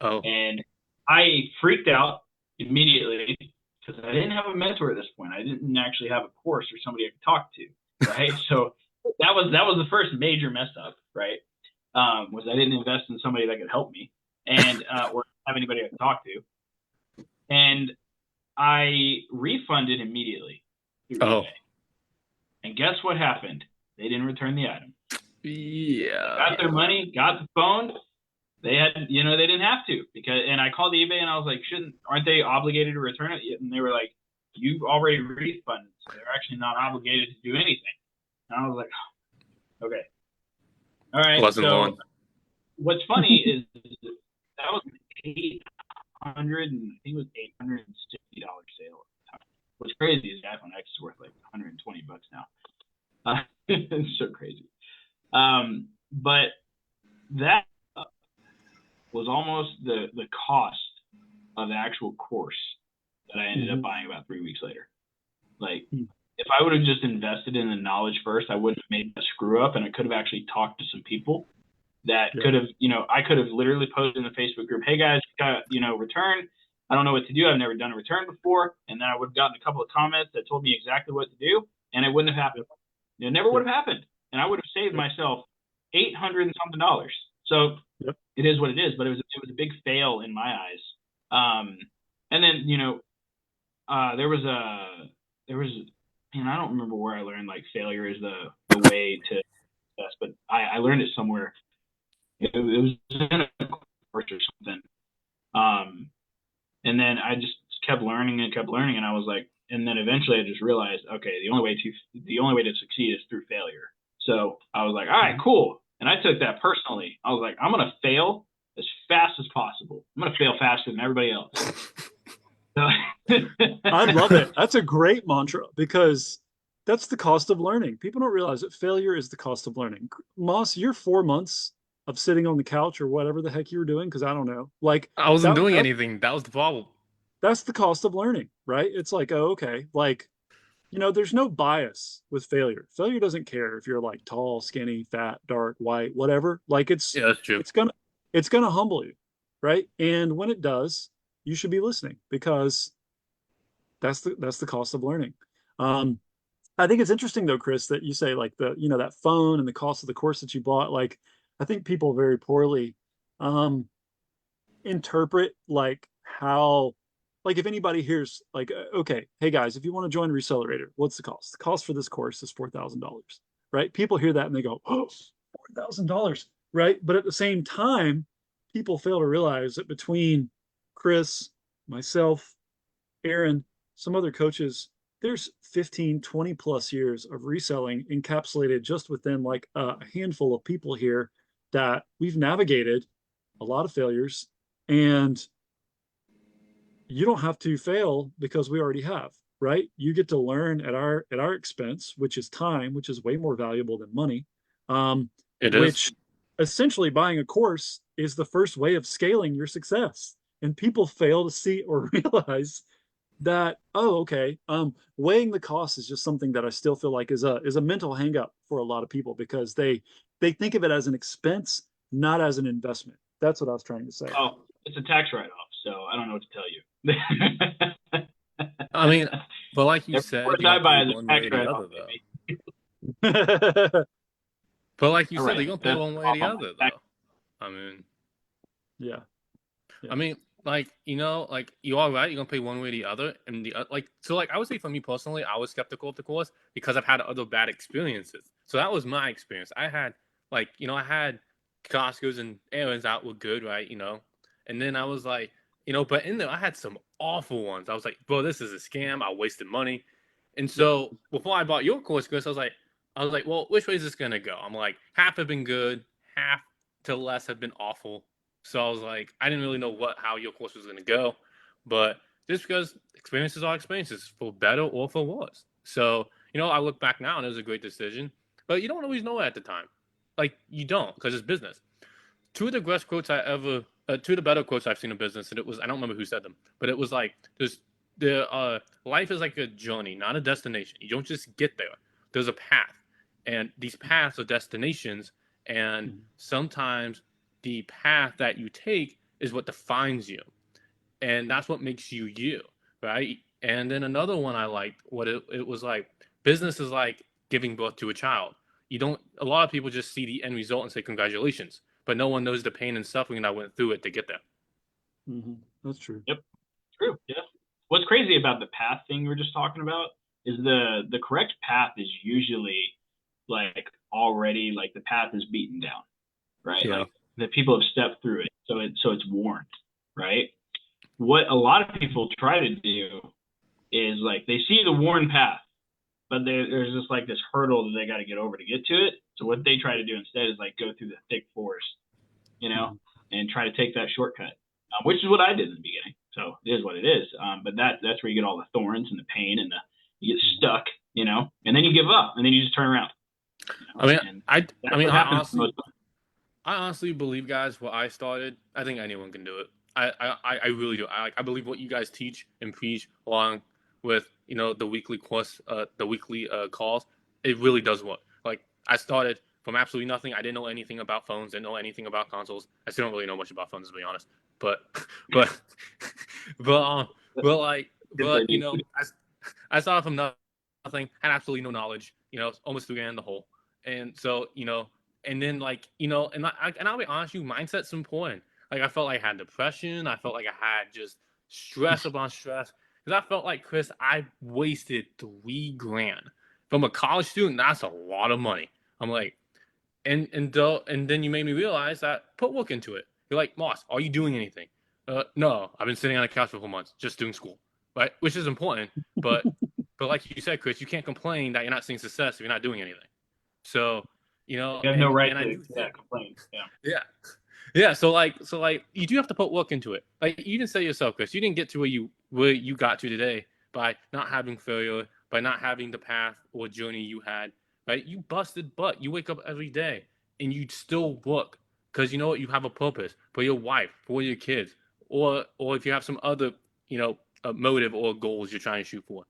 Oh. And I freaked out immediately because I didn't have a mentor at this point. I didn't actually have a course or somebody I could talk to, right? So that was the first major mess up, right? Was I didn't invest in somebody that could help me and or have anybody I could talk to. And I refunded immediately. Oh. And guess what happened? They didn't return the item. Yeah. Got their money, got the phone, they had, they didn't have to and I called eBay and I was like, aren't they obligated to return it? And they were like, you already refunded, so they're actually not obligated to do anything. And I was like, okay, all right. Lesson learned. What's funny is that was $800, and I think it was $860 sale. What's crazy is the iPhone X is worth like $120 now. It's so crazy. But that was almost the cost of the actual course that I ended up buying about 3 weeks later. Like, if I would have just invested in the knowledge first, I wouldn't have made a screw up, and I could have actually talked to some people that could have, I could have literally posted in the Facebook group, hey guys, got, return. I don't know what to do. I've never done a return before. And then I would have gotten a couple of comments that told me exactly what to do, and it wouldn't have happened. It never would have happened. And I would have saved myself $800 and something. So it is what it is, but it was a big fail in my eyes. And then, there was I don't remember where I learned like failure is the way to success, but I learned it somewhere. It was in a course or something. And then I just kept learning, and I was like, and then eventually I just realized, okay, the only way to succeed is through failure. So I was like, all right, cool. And I took that personally. I was like, I'm going to fail as fast as possible. I'm going to fail faster than everybody else. I love it. That's a great mantra, because that's the cost of learning. People don't realize that failure is the cost of learning. Moss, you're 4 months of sitting on the couch or whatever the heck you were doing, because I don't know. Like, I wasn't doing anything. That was the problem. That's the cost of learning, right? It's like, oh, okay. Like, there's no bias with failure. Failure doesn't care if you're like tall, skinny, fat, dark, white, whatever. Like, that's true. It's gonna humble you, right? And when it does, you should be listening, because that's the cost of learning. I think it's interesting though, Chris, that you say like that phone and the cost of the course that you bought. Like, I think people very poorly interpret like how, like, if anybody hears like, okay, hey guys, if you want to join Resellerator, what's the cost? The cost for this course is $4,000, right? People hear that and they go, oh, $4,000, right? But at the same time, people fail to realize that between Chris, myself, Aaron, some other coaches, there's 15, 20 plus years of reselling encapsulated just within like a handful of people here, that we've navigated a lot of failures, and you don't have to fail because we already have, right? You get to learn at our expense, which is time, which is way more valuable than money. Which essentially buying a course is the first way of scaling your success. And people fail to see or realize that, oh, okay, weighing the cost is just something that I still feel like is a mental hang up for a lot of people, because they think of it as an expense, not as an investment. That's what I was trying to say. Oh, it's a tax write-off, so I don't know what to tell you. I mean, but like you said, you I buy one way or the other, though. But like you said, you're gonna pay one way or the other, though. I mean, yeah. I mean, like, like, you are right, you're gonna pay one way or the other, and I would say for me personally, I was skeptical of the course because I've had other bad experiences. So that was my experience. I had I had Costco's and Aaron's out were good, right? And then I was like, but in there I had some awful ones. I was like, bro, this is a scam. I wasted money. And so before I bought your course, Chris, I was like, well, which way is this gonna go? I'm like, half have been good, half to less have been awful. So I was like, I didn't really know how your course was gonna go, but just because experiences are experiences, for better or for worse. So I look back now and it was a great decision, but you don't always know it at the time. Like, you don't, because it's business. Two of the best quotes two of the better quotes I've seen in business, and it was, I don't remember who said them, but it was like, life is like a journey, not a destination. You don't just get there. There's a path, and these paths are destinations, and sometimes the path that you take is what defines you, and that's what makes you you, right? And then another one I liked, what it was like, business is like giving birth to a child. A lot of people just see the end result and say congratulations, but no one knows the pain and suffering that went through it to get there. Mm-hmm. That's true. Yep. True. Yeah. What's crazy about the path thing we're just talking about is the correct path is usually like already, like, the path is beaten down, right? Yeah. Like, that people have stepped through it, so it's worn, right? What a lot of people try to do is like they see the worn path, but there's just like this hurdle that they got to get over to get to it. So what they try to do instead is like go through the thick forest, and try to take that shortcut, which is what I did in the beginning. So it is what it is. But that's where you get all the thorns and the pain and you get stuck, and then you give up and then you just turn around. I honestly believe, guys, what I started, I think anyone can do it. I really do. I believe what you guys teach and preach along with, the weekly course, the weekly calls, it really does work. Like, I started from absolutely nothing. I didn't know anything about phones, didn't know anything about consoles. I still don't really know much about phones, to be honest. But I started from nothing, had absolutely no knowledge, almost threw in the hole. And so, and then and I'll be honest with you, mindset's important. Like, I felt like I had depression. I felt like I had just stress upon stress. Because I felt like, Chris, I wasted $3,000 from a college student. That's a lot of money. I'm like, and then you made me realize that put work into it. You're like, Moss, are you doing anything? No, I've been sitting on the couch for 4 months, just doing school, right? Which is important, but like you said, Chris, you can't complain that you're not seeing success if you're not doing anything. So, you have no right to complain. Yeah. So you do have to put work into it. Like, you didn't say yourself, Chris, you didn't get to where you got to today by not having failure, by not having the path or journey you had. Right? You busted butt. You wake up every day and you still work because you know what? You have a purpose for your wife, for your kids, or if you have some other motive or goals you're trying to shoot for.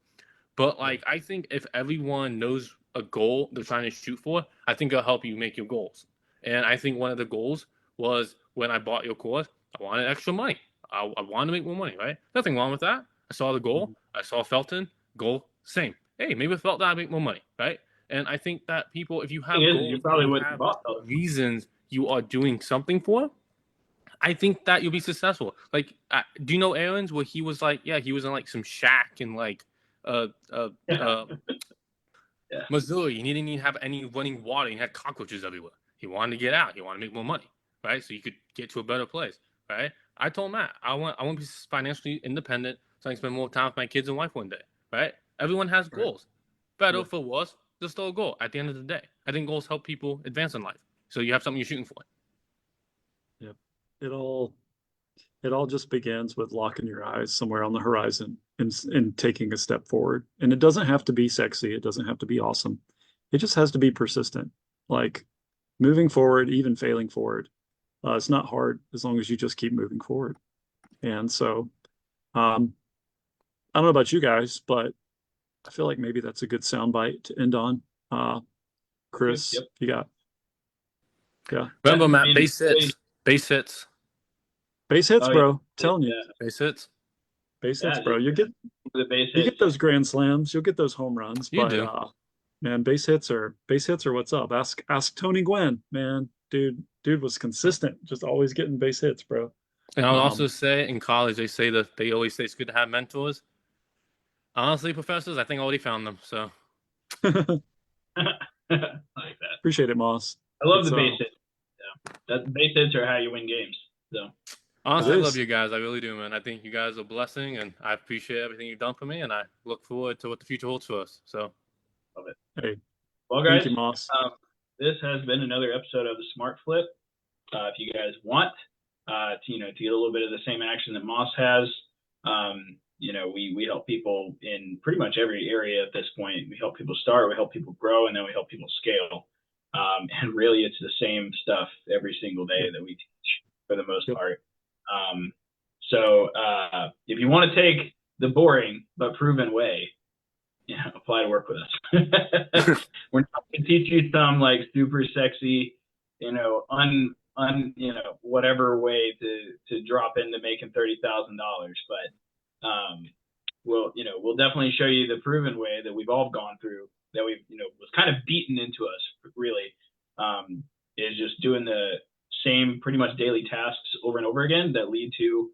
But I think if everyone knows a goal they're trying to shoot for, I think it'll help you make your goals. And I think one of the goals was when I bought your course, I wanted extra money. I wanted to make more money, right? Nothing wrong with that. I saw the goal. I saw Felton, goal, same. Hey, maybe with Felton I make more money, right? And I think that people, if you have goals, you probably wouldn't have bought those reasons you are doing something for, I think that you'll be successful. Like, do you know Aaron's where he was like, he was in like some shack in like Missouri, and he didn't even have any running water. He had cockroaches everywhere. He wanted to get out. He wanted to make more money, right? So you could get to a better place, right? I told Matt, I want to be financially independent so I can spend more time with my kids and wife one day, right? Everyone has goals. Better for worse, there's still a goal at the end of the day. I think goals help people advance in life. So you have something you're shooting for. Yep. It all just begins with locking your eyes somewhere on the horizon and taking a step forward. And it doesn't have to be sexy. It doesn't have to be awesome. It just has to be persistent. Like, moving forward, even failing forward. It's not hard as long as you just keep moving forward. And so, I don't know about you guys, but I feel like maybe that's a good soundbite to end on. Chris, you got? Yeah. Remember, Matt, base hits. Base hits, bro. Telling you. Base hits. Base hits, bro. You get those grand slams. You'll get those home runs. You do. Man, base hits are what's up. Ask Tony Gwynn, man. Dude was consistent, just always getting base hits, bro. And I would also say in college they always say it's good to have mentors. Honestly, professors, I think I already found them. So I like that. Appreciate it, Moss. I love the base hits. Yeah. That base hits are how you win games. So honestly, I love you guys. I really do, man. I think you guys are a blessing, and I appreciate everything you've done for me, and I look forward to what the future holds for us. So love it. Hey, well, guys, thank you, Moss. This has been another episode of the Smart Flip. If you guys want to get a little bit of the same action that Moss has, we help people in pretty much every area at this point. We help people start, we help people grow, and then we help people scale. And really, it's the same stuff every single day that we teach for the most part. So if you want to take the boring but proven way, apply to work with us. We're not going to teach you some like super sexy, whatever way to drop into making $30,000, but we'll definitely show you the proven way that we've all gone through, that we've was kind of beaten into us really, is just doing the same pretty much daily tasks over and over again that lead to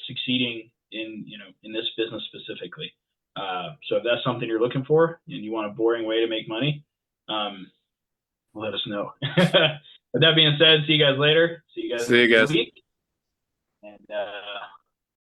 succeeding in this business specifically. So if that's something you're looking for and you want a boring way to make money, let us know. With that being said, see you guys later. See you guys See you next guys. week. And